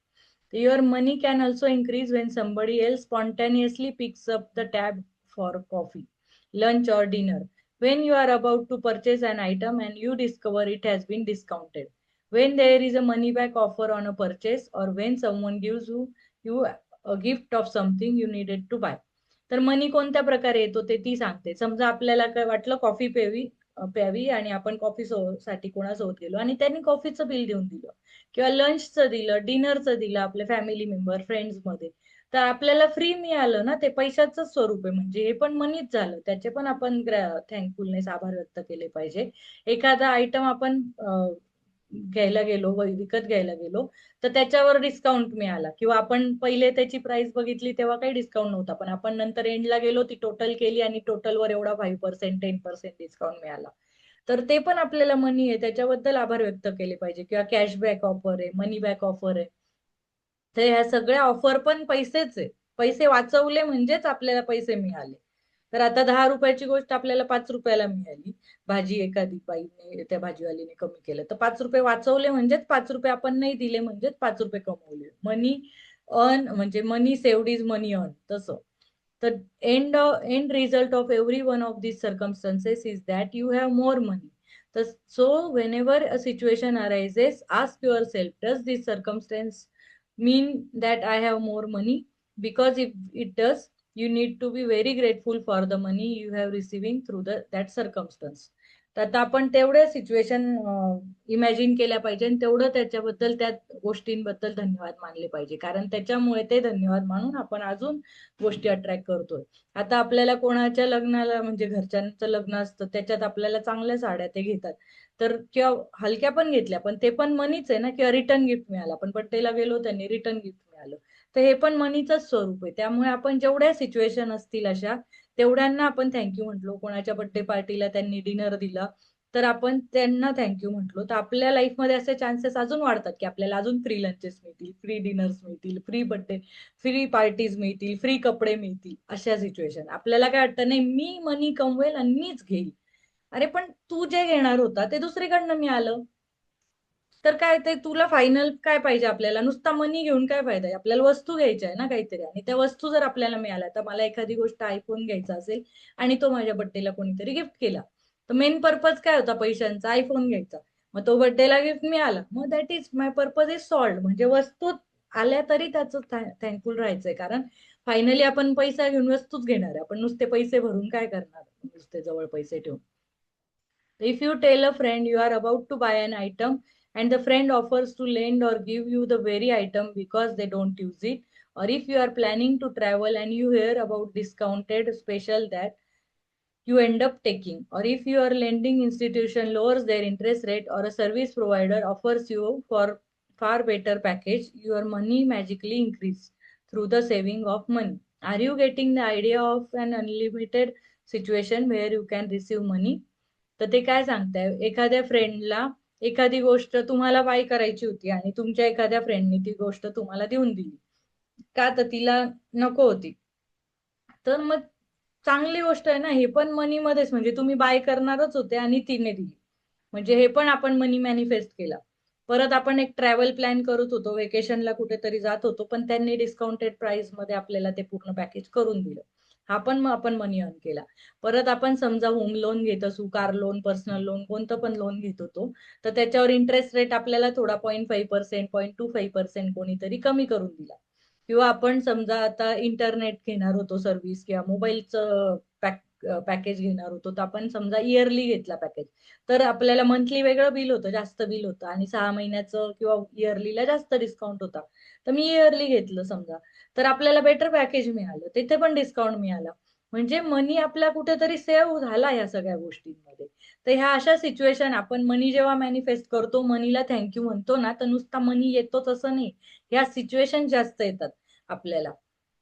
Your money can also increase Wien somebody else spontaneously picks up the tab for coffee, lunch or dinner. When you are about to purchase an item and you discover it has been discounted. When there is a money back offer on a purchase or when someone gives you a gift of something you needed to buy. तर मनी कोणत्या प्रकारे येतो ते ती सांगते. समजा आपल्याला काय वाटलं कॉफी प्यावी आणि आपण कॉफी साठी कोणासोबत गेलो आणि त्यांनी कॉफीचं बिल देऊन दिलं किंवा लंचचं दिलं, डिनरचं दिलं आपल्या फॅमिली मेंबर फ्रेंड्स मध्ये, तर आपल्याला फ्री मिळालं ना, ते पैशाचं स्वरूप आहे. म्हणजे हे पण मनीच झालं. त्याचे पण आपण थँकफुलनेस आभार व्यक्त केले पाहिजे. एखादा आयटम आपण घ्यायला गेलो, विकत घ्यायला गेलो, तर त्याच्यावर डिस्काउंट मिळाला किंवा आपण पहिले त्याची प्राइस बघितली तेव्हा काही डिस्काउंट नव्हता, पण आपण नंतर एंडला गेलो, ती टोटल केली आणि टोटलवर एवढा 5% 10% डिस्काउंट मिळाला. तर ते पण आपल्याला मनी आहे, त्याच्याबद्दल आभार व्यक्त केले पाहिजे. किंवा कॅशबॅक ऑफर आहे, मनी बॅक ऑफर आहे. तर ह्या सगळ्या ऑफर पण पैसेच आहे. पैसे वाचवले म्हणजेच आपल्याला पैसे मिळाले. तर आता 10 रुपयाची गोष्ट आपल्याला 5 रुपयाला मिळाली. भाजी एखादी बाईने त्या भाजीवालीने कमी केलं तर 5 रुपये वाचवले म्हणजेच 5 रुपये आपण नाही दिले म्हणजेच 5 रुपये कमवले. मनी अर्न म्हणजे मनी सेव्हड इज मनी अर्न, तसं. तर end result of every one of these circumstances is that you have more money. So whenever a situation arises, ask yourself, does this circumstance mean that I have more money? Because if it does, you need to be very grateful for the money you have receiving through that circumstance. तर आता आपण तेवढ्या situation imagine केल्या पाहिजे आणि तेवढं त्याच्याबद्दल त्या गोष्टींबद्दल धन्यवाद मानले पाहिजे, कारण त्याच्यामुळे ते धन्यवाद मानून आपण अजून गोष्टी अट्रॅक्ट करतोय. आता आपल्याला कोणाच्या लग्नाला म्हणजे घरच्यांचं लग्न असतं, त्याच्यात आपल्याला चांगल्या साड्या ते घेतात, तर किंवा हलक्या पण घेतल्या पण ते पण मनीच आहे ना. किंवा रिटर्न गिफ्ट मिळाला, आपण बर्थडेला गेलो त्यांनी रिटर्न गिफ्ट मिळालं, तर हे पण मनीचंच स्वरूप आहे. त्यामुळे आपण जेवढ्या सिच्युएशन असतील अशा, तेवढ्यांना आपण थँक्यू म्हटलो. कोणाच्या बर्थडे पार्टीला त्यांनी डिनर दिला तर आपण त्यांना थँक्यू म्हटलो, तर आपल्या लाईफमध्ये असे चान्सेस अजून वाढतात की आपल्याला अजून फ्री लंचेस मिळतील, फ्री डिनर्स मिळतील, फ्री बर्थडे, फ्री पार्टीज मिळतील, फ्री कपडे मिळतील. अशा सिच्युएशन आपल्याला काय वाटतं, नाही मी मनी कमवेल आणि मीच घेईल. अरे पण तू जे घेणार होता ते दुसरीकडनं मिळालं. तर काय ते तुला फायनल काय पाहिजे, आपल्याला नुसता मनी घेऊन काय फायदा आहे. आपल्याला वस्तू घ्यायच्या आहे ना काहीतरी, आणि त्या वस्तू जर आपल्याला मिळाल्या, तर मला एखादी गोष्ट आयफोन घ्यायचा असेल आणि तो माझ्या बर्थडेला कोणीतरी गिफ्ट केला, तर मेन पर्पज काय होता पैशांचा, आयफोन घ्यायचा. मग तो बर्थडेला गिफ्ट मिळाला, मग that is my purpose is solved. म्हणजे वस्तू आल्या तरी त्याचं थँकफुल राहायचंय, कारण फायनली आपण पैसा घेऊन वस्तूच घेणार आहे. आपण नुसते पैसे भरून काय करणार, नुसते जवळ पैसे ठेवून. If you tell a friend you are about to buy an item and the friend offers to lend or give you the very item because they don't use it, or if you are planning to travel and you hear about discounted special that you end up taking, or if your lending institution lowers their interest rate or a service provider offers you for far better package, your money magically increase through the saving of money. Are you getting the idea of an unlimited situation where you can receive money? तर ते काय सांगताय, एखाद्या फ्रेंडला एखादी गोष्ट तुम्हाला bye करायची होती आणि तुमच्या एखाद्या फ्रेंडने ती गोष्ट तुम्हाला देऊन दिली, का तर तिला नको होती. तर मग चांगली गोष्ट आहे ना, हे पण मनी मध्येच. म्हणजे तुम्ही बाय करणारच होते आणि तिने दिली, म्हणजे हे पण आपण मनी मॅनिफेस्ट केला. परत आपण एक ट्रॅव्हल प्लॅन करत होतो, वेकेशनला कुठेतरी जात होतो, पण त्यांनी डिस्काउंटेड प्राइस मध्ये आपल्याला ते पूर्ण पॅकेज करून दिलं. हा पण मग आपण मनी अर्न केला. परत आपण समजा होम लोन घेत असू, कार लोन, पर्सनल लोन, कोणतं पण लोन घेत होतो, तर त्याच्यावर इंटरेस्ट रेट आपल्याला थोडा 0.5%, 0.25% कोणीतरी कमी करून दिला. किंवा आपण समजा आता इंटरनेट घेणार होतो सर्व्हिस किंवा मोबाईलचं पॅकेज घेणार होतो, तर आपण समजा इयरली घेतला पॅकेज, तर आपल्याला मंथली वेगळं बिल होतं, जास्त बिल होतं, आणि 6 महिन्याचं किंवा इयरलीला जास्त डिस्काउंट होता. तर मी इयरली घेतलं समजा, तर आपल्याला बेटर पॅकेज मिळालं, तिथे पण डिस्काउंट मिळाला. म्हणजे मनी आपला कुठेतरी सेव्ह झाला ह्या सगळ्या गोष्टींमध्ये. तर ह्या अशा सिच्युएशन, आपण मनी जेव्हा मॅनिफेस्ट करतो, मनीला थँक्यू म्हणतो ना, तर नुसता मनी येतोच असं नाही, ह्या सिच्युएशन जास्त येतात आपल्याला.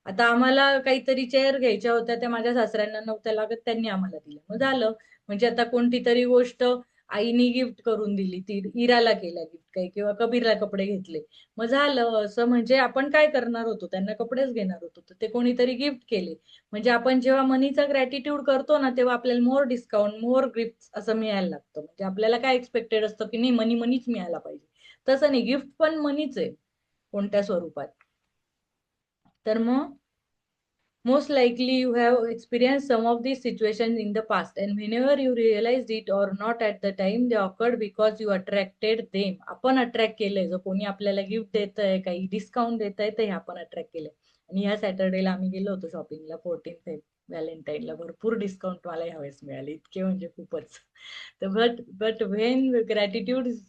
आता आम्हाला काहीतरी चेअर घ्यायच्या होत्या, त्या माझ्या सासऱ्यांना नव्हत्या लागत, त्यांनी आम्हाला दिल्या, मग झालं. म्हणजे आता कोणती तरी गोष्ट आईनी गिफ्ट करून दिली, ती इराला केल्या गिफ्ट काही, किंवा कबीरला कपडे घेतले. मग झालं असं, म्हणजे आपण काय करणार होतो, त्यांना कपडेच घेणार होतो, तर ते कोणीतरी गिफ्ट केले. म्हणजे आपण जेव्हा मनीचा ग्रॅटिट्यूड करतो ना, तेव्हा आपल्याला मोर डिस्काउंट, मोर गिफ्ट असं मिळायला लागतं. म्हणजे आपल्याला काय एक्सपेक्टेड असतं की नाही, मनीच मिळायला पाहिजे. तसं नाही, गिफ्ट पण मनीच आहे कोणत्या स्वरूपात. तर मग most likely you have experienced some of these situations in the past, and whenever you realized it or not at the time, they occurred because you attracted them. आपण अट्रॅक्ट केलंय, जर कोणी आपल्याला गिफ्ट देत आहे, काही डिस्काउंट देत आहे, ते आपण अट्रॅक्ट केलंय. आणि ह्या सॅटर्डेला आम्ही गेलो होतो शॉपिंगला, 14 व्हॅलेंटाईनला. भरपूर डिस्काउंट मला ह्यावेळेस मिळाले, इतके म्हणजे खूपच. तर but when gratitude is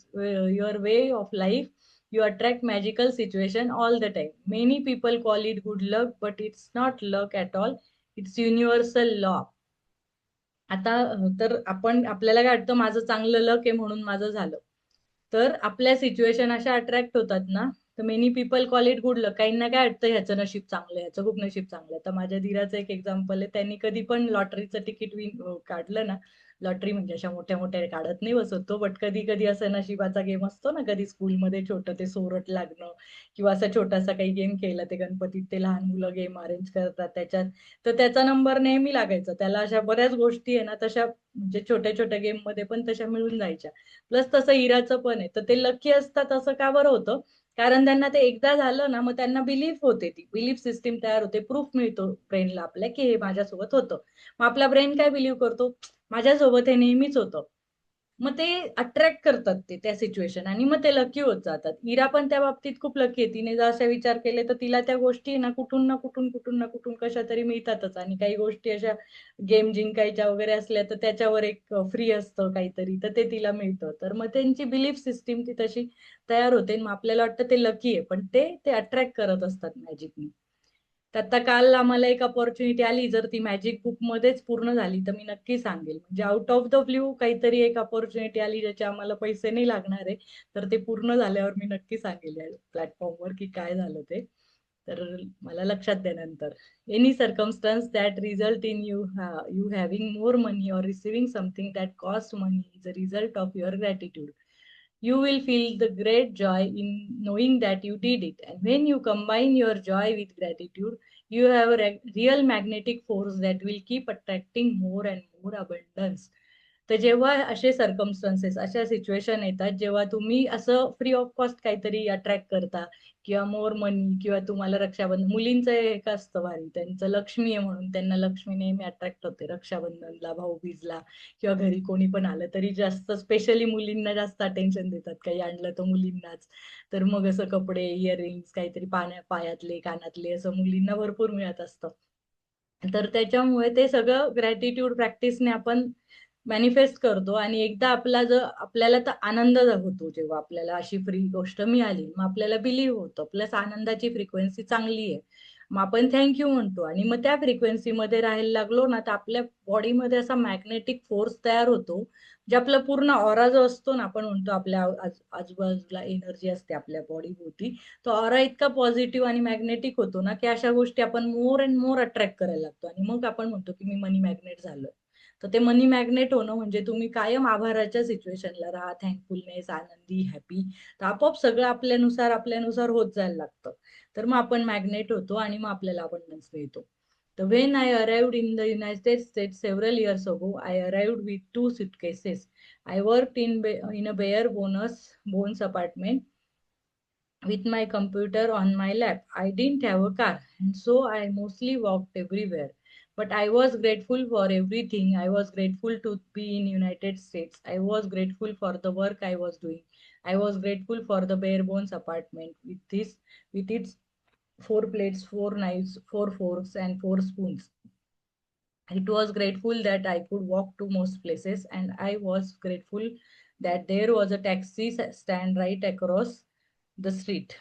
your way of life, you attract magical situation all the time. Many people call it good luck, but it's not luck at all. It's universal law. आता तर आपण, आपल्याला काय वाटतं, माझं चांगलं लक आहे म्हणून माझं झालं. तर आपल्या सिच्युएशन अशा अट्रॅक्ट होतात ना, तर many people call it good luck. काहींना काय वाटतं, ह्याचं नशीब चांगलं, ह्याचं खूप नशीब चांगलं. तर माझ्या धीराचं एक एक्झाम्पल आहे, त्यांनी कधी पण लॉटरीचं तिकीट काढलं ना, लॉटरी म्हणजे अशा मोठ्या मोठ्या काढत नाही बसवतो, बट कधी कधी असं नशिबाचा गेम असतो ना, कधी स्कूलमध्ये छोटं ते सोरट लागणं, किंवा असा छोटासा काही गेम केला, ते गणपतीत ते लहान मुलं गेम अरेंज करतात त्याच्यात, तर त्याचा नंबर नेहमी लागायचा त्याला. अशा बऱ्याच गोष्टी आहे ना तशा, म्हणजे छोट्या छोट्या गेम मध्ये पण तशा मिळून जायच्या. प्लस तसं हिराचं पण आहे. तर ते लकी असतात असं का बरं होतं, कारण त्यांना ते एकदा झालं ना, मग त्यांना बिलीफ होते, ती बिलीफ सिस्टीम तयार होते, प्रूफ मिळतो ब्रेनला आपल्या की हे माझ्यासोबत होतं. मग आपला ब्रेन काय बिलीव्ह करतो, माझ्यासोबत हे नेहमीच होतं. मग ते अट्रॅक्ट करतात ते त्या सिच्युएशन, आणि मग ते लकी होत जातात. इरा पण त्या बाबतीत खूप लकी आहे. तिने जर असे विचार केले तर तिला त्या गोष्टी ना कुठून ना कुठून, कुठून ना कुठून कशा तरी मिळतातच. आणि काही गोष्टी अशा गेम जिंकायच्या वगैरे असल्या तर त्याच्यावर एक फ्री असतं काहीतरी, तर ते तिला मिळतं. तर मग त्यांची बिलीफ सिस्टीम ती तशी तयार होते. मग आपल्याला वाटतं ते लकी आहे, पण ते ते अट्रॅक्ट करत असतात मॅजिकनी. तर आता काल आम्हाला एक अपॉर्च्युनिटी आली, जर ती मॅजिक बुक मध्येच पूर्ण झाली तर मी नक्की सांगेल. म्हणजे आउट ऑफ द ब्ल्यू काहीतरी एक अपॉर्च्युनिटी आली, ज्याचे आम्हाला पैसे नाही लागणार आहे, तर ते पूर्ण झाल्यावर मी नक्की सांगेल या प्लॅटफॉर्मवर की काय झालं ते. तर मला लक्षात द्या नंतर. Any circumstance that result in you having more money or receiving something that cost money is a result of your gratitude. You will feel the great joy in knowing that you did it. And when you combine your joy with gratitude, you have a real magnetic force that will keep attracting more and more abundance. तर जेव्हा असे circumstances, अशा situation येतात, जेव्हा तुम्ही असं free of cost काहीतरी attract करता, किंवा मोर मनी, किंवा तुम्हाला रक्षाबंधन, मुलींचं एक असतं भारी, त्यांचं लक्ष्मी आहे म्हणून त्यांना लक्ष्मी नेहमी अट्रॅक्ट होते. रक्षाबंधनला, भाऊबीजला, किंवा घरी कोणी पण आलं तरी जास्त, स्पेशली मुलींना जास्त अटेन्शन देतात, काही आणलं तर मुलींनाच. तर मग असं कपडे, इयरिंग्स, काहीतरी पायातले, कानातले, असं मुलींना भरपूर मिळत असतं. तर त्याच्यामुळे ते सगळं ग्रॅटिट्यूड प्रॅक्टिसने आपण मॅनिफेस्ट करतो. आणि एकदा आपला जर, आपल्याला तर आनंद होतो जेव्हा आपल्याला अशी फ्री गोष्ट मिळाली, मग आपल्याला बिलीव्ह होतं, प्लस आनंदाची फ्रिक्वेन्सी चांगली आहे, मग आपण थँक्यू म्हणतो. आणि मग त्या फ्रिक्वेन्सीमध्ये राहायला लागलो ना, तर आपल्या बॉडीमध्ये असा मॅग्नेटिक फोर्स तयार होतो, जे आपला पूर्ण ऑरा जो असतो ना, आपण म्हणतो आपल्या आजूबाजूला एनर्जी असते आपल्या बॉडी भोवती, तो ऑरा इतका पॉझिटिव्ह आणि मॅग्नेटिक होतो ना, की अशा गोष्टी आपण मोर अँड मोर अट्रॅक्ट करायला लागतो. आणि मग आपण म्हणतो की मी मनी मॅग्नेट झालोय. तर ते मनी मॅग्नेट होणं म्हणजे तुम्ही कायम आभाराच्या सिच्युएशनला राहा, थँकफुलनेस, आनंदी, हॅपी, तर आपोआप सगळं आपल्यानुसार आपल्यानुसार होत जायला लागतं. तर मग आपण मॅग्नेट होतो आणि मग आपल्याला अबंडन्स मिळतो. तर when I arrived in the United States several years ago, I arrived with 2 suitcases. I worked in a bare bones apartment with my computer on my lap. I didn't have a car, and so I mostly walked everywhere. But I was grateful for everything. I was grateful to be in United States. I was grateful for the work I was doing. I was grateful for the bare bones apartment with its 4 plates, 4 knives, 4 forks, and 4 spoons. It was grateful that I could walk to most places, and I was grateful that there was a taxi stand right across the street.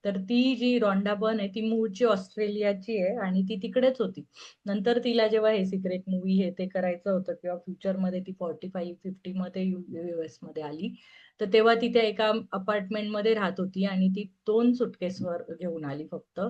तर ती जी Rhonda burn आहे ती मूळची ऑस्ट्रेलियाची आहे आणि ती तिकडेच होती. नंतर तिला जेव्हा हे सिक्रेट मूव्ही हे ते करायचं होतं किंवा फ्युचरमध्ये ती 45-50 मध्ये US मध्ये आली, तर तेव्हा ती त्या एका अपार्टमेंटमध्ये राहत होती आणि ती 2 सुटकेसवर घेऊन आली फक्त.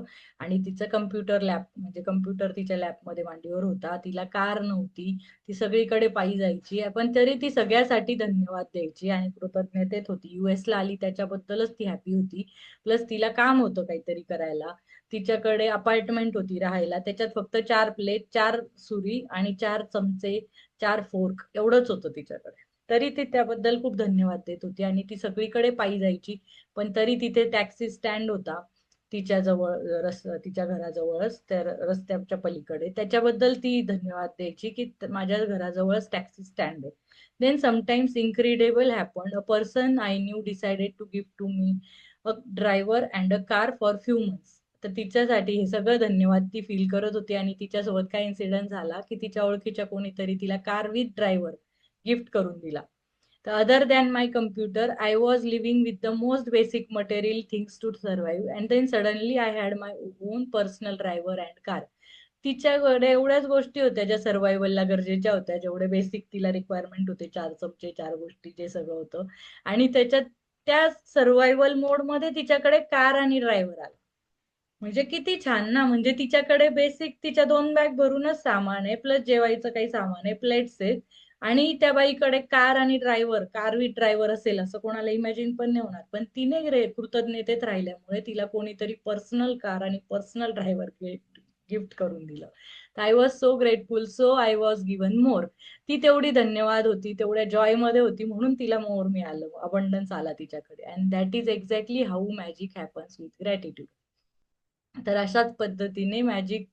आणि तिचं कम्प्युटर लॅब म्हणजे कम्प्युटर तिच्या लॅबमध्ये मांडीवर होता. तिला कार नव्हती. ती सगळीकडे पायी जायची. पण तरी ती सगळ्यासाठी धन्यवाद द्यायची आणि कृतज्ञतेत होती. US ला आली त्याच्याबद्दलच ती हॅपी होती. प्लस तिला काम होतं काहीतरी करायला. तिच्याकडे अपार्टमेंट होती राहायला. त्याच्यात फक्त 4 प्लेट, 4 सुरी आणि 4 चमचे, 4 फोर्क एवढंच होतं तिच्याकडे. तरी ती त्याबद्दल खूप धन्यवाद देत होती आणि ती सगळीकडे पायी जायची. पण तरी तिथे टॅक्सी स्टँड होता तिच्या जवळ, तिच्या घराजवळच, त्या रस्त्याच्या पलीकडे. त्याच्याबद्दल ती धन्यवाद द्यायची की माझ्या घराजवळच टॅक्सी स्टँड आहे. Then sometimes incredible happen. A person I knew decided to give to me a driver and a car for few months. तर तिच्यासाठी हे सगळं धन्यवाद ती फील करत होती आणि तिच्यासोबत काय इन्सिडेंट झाला की तिच्या ओळखीच्या कोणीतरी तिला कार विथ ड्रायव्हर गिफ्ट करून दिला. तर other than my computer I was living with the most basic material things to survive and then suddenly I had my own personal driver and car. तिच्याकडे एवढ्याच गोष्टी होत्या ज्या सर्व्हायवलला गरजेच्या होत्या, जेवढे बेसिक तिला रिक्वायरमेंट होते, 4 चमचे, 4 गोष्टी, जे सगळं होतं. आणि त्याच्यात त्या सर्व्हायवल मोड मध्ये तिच्याकडे कार आणि ड्रायव्हर आला. म्हणजे किती छान ना. म्हणजे तिच्याकडे बेसिक तिच्या 2 बॅग भरूनच सामान आहे, प्लस जेवायचं काही सामान आहे, प्लेट्स आहेत. आणि त्या बाईकडे कार आणि ड्रायव्हर, कार विथ ड्रायव्हर असेल असं कोणाला इमॅजिन पण नाही होणार. पण तिने कृतज्ञतेत राहिल्यामुळे तिला कोणीतरी पर्सनल कार आणि पर्सनल ड्रायव्हर गिफ्ट करून दिलं. I was so grateful, so I was given more. ती तेवढी धन्यवाद होती, तेवढ्या जॉय मध्ये होती, म्हणून तिला मोर मिळालं, अबंडन्स आला तिच्याकडे. And that is exactly how magic happens with gratitude. तर अशाच पद्धतीने मॅजिक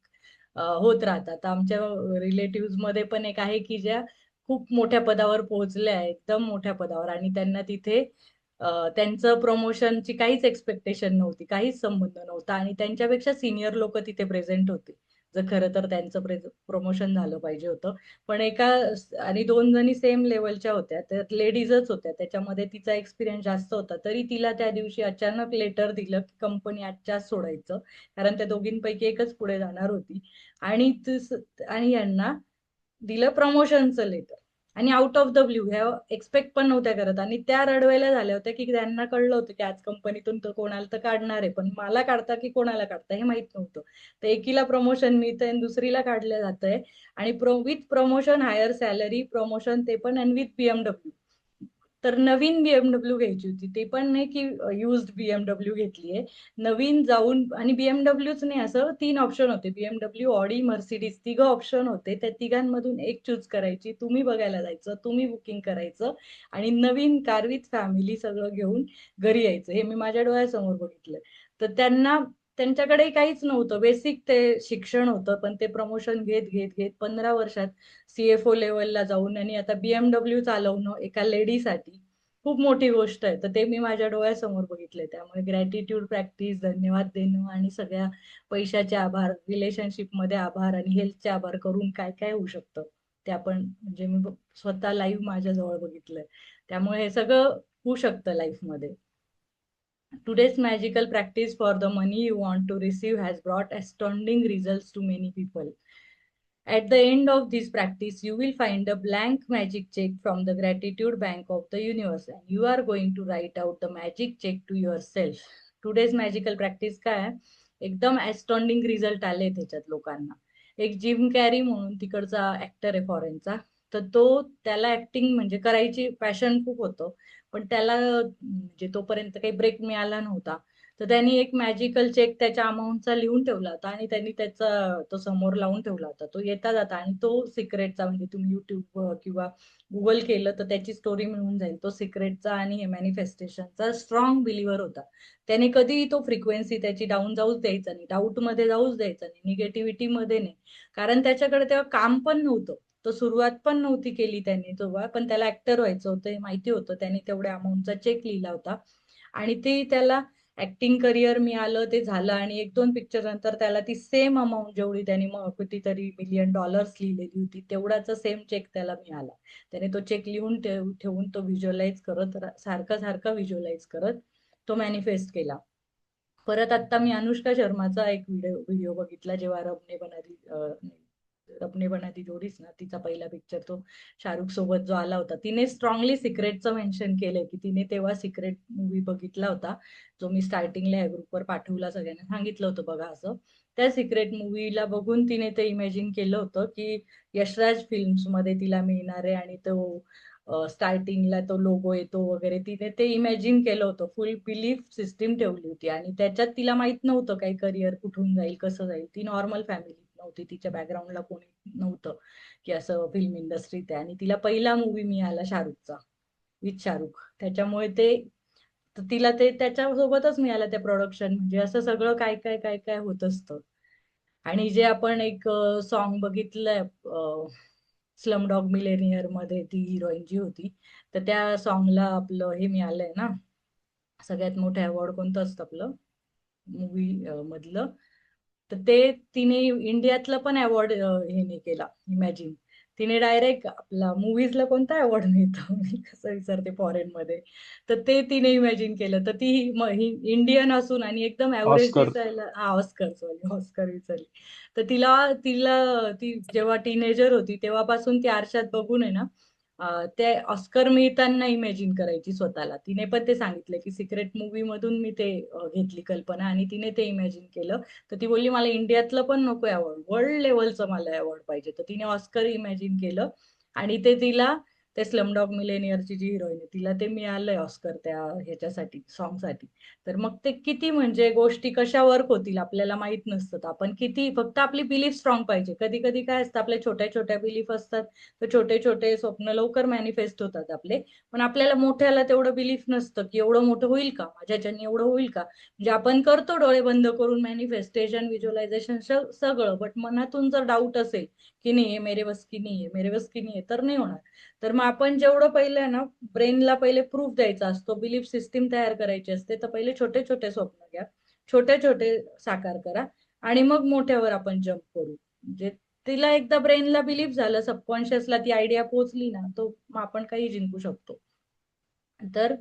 होत राहतात. आमच्या रिलेटिव्ह मध्ये पण एक आहे की ज्या खूप मोठ्या पदावर पोहोचल्या आहेत, एकदम मोठ्या पदावर, आणि त्यांना तिथे त्यांचं प्रमोशनची काहीच एक्सपेक्टेशन नव्हती, काहीच संबंध नव्हता, आणि त्यांच्यापेक्षा सिनियर लोक तिथे प्रेझेंट होते, जर खरं तर त्यांचं प्रमोशन झालं पाहिजे होतं. पण आणि 2 जणी सेम लेवलच्या होत्या, तर लेडीजच होत्या. त्याच्यामध्ये तिचा एक्सपिरियन्स जास्त होता. तरी तिला त्या दिवशी अचानक लेटर दिलं की कंपनी आजच्या सोडायचं, कारण त्या दोघींपैकी एकच पुढे जाणार होती. आणि आणि यांना दिलं प्रमोशनचं लेटर, आणि आउट ऑफ द ब्ल्यू. ह्या एक्सपेक्ट पण नव्हत्या करत, आणि त्या रडवायला झाल्या होत्या की त्यांना कळलं होतं की आज कंपनीतून तर कोणाला तर काढणार आहे, पण मला काढता की कोणाला काढता हे माहित नव्हतं. तर एकीला प्रमोशन मिळतंय आणि दुसरीला काढलं जातंय. आणि with promotion, higher salary, promotion, ते पण, आणि विथ बीएमडब्ल्यू. तर नवीन बीएमडब्ल्यू घ्यायची होती, ते पण नाही की युज्ड बीएमडब्ल्यू घेतलीये, नवीन जाऊन. आणि बीएमडब्ल्यूच नाही, असं 3 ऑप्शन होते, बीएमडब्ल्यू, ऑडी, मर्सिडीज, 3 ऑप्शन होते. त्या तिघांमधून एक चूज करायची, तुम्ही बघायला जायचं, तुम्ही बुकिंग करायचं, आणि नवीन कार विथ फॅमिली सगळं घेऊन घरी यायचं. हे मी माझ्या डोळ्यासमोर बघितलंय. तर त्यांच्याकडे काहीच नव्हतं, बेसिक ते शिक्षण होतं, पण ते प्रमोशन घेत घेत घेत 15 वर्षात CFO लेवलला जाऊन, आणि आता बीएमडब्ल्यू चालवणं एका लेडीसाठी खूप मोठी गोष्ट आहे. तर ते मी माझ्या डोळ्यासमोर बघितलंय. त्यामुळे ग्रॅटिट्यूड प्रॅक्टिस, धन्यवाद देणं, आणि सगळ्या पैशाचे आभार, रिलेशनशिप मध्ये आभार, आणि हेल्थचे आभार करून काय काय होऊ शकतं ते आपण, म्हणजे मी स्वतः लाईव्ह माझ्या जवळ बघितलंय. त्यामुळे हे सगळं होऊ शकतं लाईफ मध्ये. Today's magical practice for the money you want to receive has brought astounding results to many people. At the end of this practice, you will find a blank magic check from the gratitude bank of the universe, and you are going to write out the magic check to yourself. Today's magical practice काय आहे? एकदम ॲस्टॉन्डिंग result आले त्याच्यात लोकांना. एक gym carry म्हणून तिकडचा actor आहे फॉरेनचा, तर त्याला ऍक्टिंग म्हणजे करायची पॅशन खूप होतं, पण त्याला म्हणजे तोपर्यंत काही ब्रेक मिळाला नव्हता. तर त्यांनी एक मॅजिकल चेक त्याच्या अमाऊंटचा लिहून ठेवला होता, आणि त्यांनी तो समोर लावून ठेवला होता. तो येता जाता, आणि तो सिक्रेटचा, म्हणजे तुम्ही युट्यूब किंवा गुगल केलं तर त्याची स्टोरी मिळून जाईल. तो सिक्रेटचा आणि हे मॅनिफेस्टेशनचा स्ट्रॉंग बिलिव्हर होता. त्याने कधीही तो फ्रिक्वेन्सी त्याची डाऊन जाऊच द्यायचा नाही, डाऊट मध्ये जाऊच द्यायचा नाही, निगेटिव्हिटी मध्ये नाही. कारण त्याच्याकडे तेव्हा काम पण नव्हतं, तो सुरुवात पण नव्हती केली त्यांनी तेव्हा, पण त्याला ऍक्टर व्हायचं होतं हे माहिती होतं. त्याने तेवढ्या अमाऊंटचा चेक लिहिला होता, आणि ते त्याला ऍक्टिंग करिअर मिळालं, ते झालं. आणि 1-2 पिक्चर नंतर त्याला ती सेम अमाऊंट, जेवढी त्यांनी कितीतरी $1,000,000 लिहिलेली होती, तेवढाचा सेम चेक त्याला मिळाला. त्याने तो चेक लिहून ठेवून तो व्हिज्युअलाइज करत, सारखं सारखं व्हिज्युअलाइज करत तो मॅनिफेस्ट केला. परत आता मी अनुष्का शर्माचा एक व्हिडिओ बघितला, जेव्हा रब ने बना दी जोडीच ना, तिचा पहिला पिक्चर तो शाहरुख सोबत जो आला होता, तिने स्ट्रॉंगली सिक्रेटचं मेन्शन केलंय की तिने तेव्हा सिक्रेट मूवी बघितला होता, जो मी स्टार्टिंगला या ग्रुपवर पाठवला, सगळ्यांना सांगितलं होतं बघा असं. त्या सिक्रेट मूवीला बघून तिने ते इमॅजिन केलं होतं की यशराज फिल्म्स मध्ये तिला मिळणार आहे, आणि तो स्टार्टिंगला तो लोगो येतो वगैरे, तिने ते इमॅजिन केलं होतं, फुल बिलीफ सिस्टीम ठेवली होती. आणि त्याच्यात तिला माहित नव्हतं काही करिअर कुठून जाईल, कसं जाईल. ती नॉर्मल फॅमिली नव्हती, तिच्या बॅकग्राऊंडला कोणी नव्हतं की असं फिल्म इंडस्ट्रीत आहे. आणि तिला पहिला मूवी मिळाला शाहरुखचा, विथ शाहरुख. त्याच्यामुळे ते तर तिला ते त्याच्यासोबतच मिळालं, त्या प्रोडक्शन. म्हणजे असं सगळं काय काय काय काय होत असतं. आणि जे आपण एक सॉन्ग बघितलंय, स्लम डॉग मिलेनियर मध्ये ती हिरोईन जी होती, तर त्या सॉन्गला आपलं हे मिळालंय ना, सगळ्यात मोठं अवॉर्ड कोणतं असतं आपलं मूवी मधलं. तर ते तिने इंडियातलं पण अवॉर्ड हे नाही केला इमॅजिन. तिने डायरेक्ट आपला मूवीजला कोणता अवॉर्ड मिळतो मी कसं विसरते फॉरेन मध्ये, तर ते तिने इमॅजिन केलं. तर ती ही इंडियन असून आणि एकदम ऍव्हरेज ऑस्कर. दिसायला, हा ऑस्कर, सॉरी ऑस्कर विसरली. तर तिला तिला ती जेव्हा टीनेजर होती तेव्हापासून ती आरशात बघून आहे ना, ते ऑस्कर मिळताना इमॅजिन करायची स्वतःला. तिने पण ते सांगितलं की सिक्रेट मूवी मधून मी ते घेतली कल्पना, आणि तिने ते इमॅजिन केलं. तर ती बोलली मला इंडियातलं पण नको अवॉर्ड, वर्ल्ड लेवलचं मला अवॉर्ड पाहिजे. तर तिने ऑस्कर इमॅजिन केलं, आणि ते तिला, ते स्लमडॉग मिलेनियरची जी हिरोईन आहे तिला ते मिळालंय ऑस्कर त्या ह्याच्यासाठी, सॉन्गसाठी. तर मग ते किती म्हणजे गोष्टी कशा वर्क होतील आपल्याला माहित नसतं. तर आपण किती, फक्त आपली बिलीफ स्ट्रॉंग पाहिजे. कधी कधी काय असतं, आपल्या छोट्या छोट्या बिलीफ असतात, तर छोटे छोटे स्वप्न लवकर मॅनिफेस्ट होतात आपले. पण आपल्याला मोठ्याला तेवढं बिलीफ नसतं की एवढं मोठं होईल का, माझ्याच्याने एवढं होईल का. म्हणजे आपण करतो डोळे बंद करून मॅनिफेस्टेशन, व्हिज्युअलायझेशन सगळं, बट मनातून जर डाऊट असेल की नाही हे मेरे बस की नाही आहे, मेरे बस की नाही आहे, तर नाही होणार. तर मग आपण जेवढं पहिले ना, ब्रेनला पहिले प्रूफ द्यायचा असतो, बिलीफ सिस्टीम तयार करायची असते. तर पहिले छोटे छोटे स्वप्न घ्या, छोटे छोटे साकार करा, आणि मग मोठ्यावर आपण जम्प करू. म्हणजे तिला एकदा ब्रेनला बिलीफ झालं, सबकॉन्शियसला ती आयडिया पोहोचली ना, तो मग आपण काही जिंकू शकतो. तर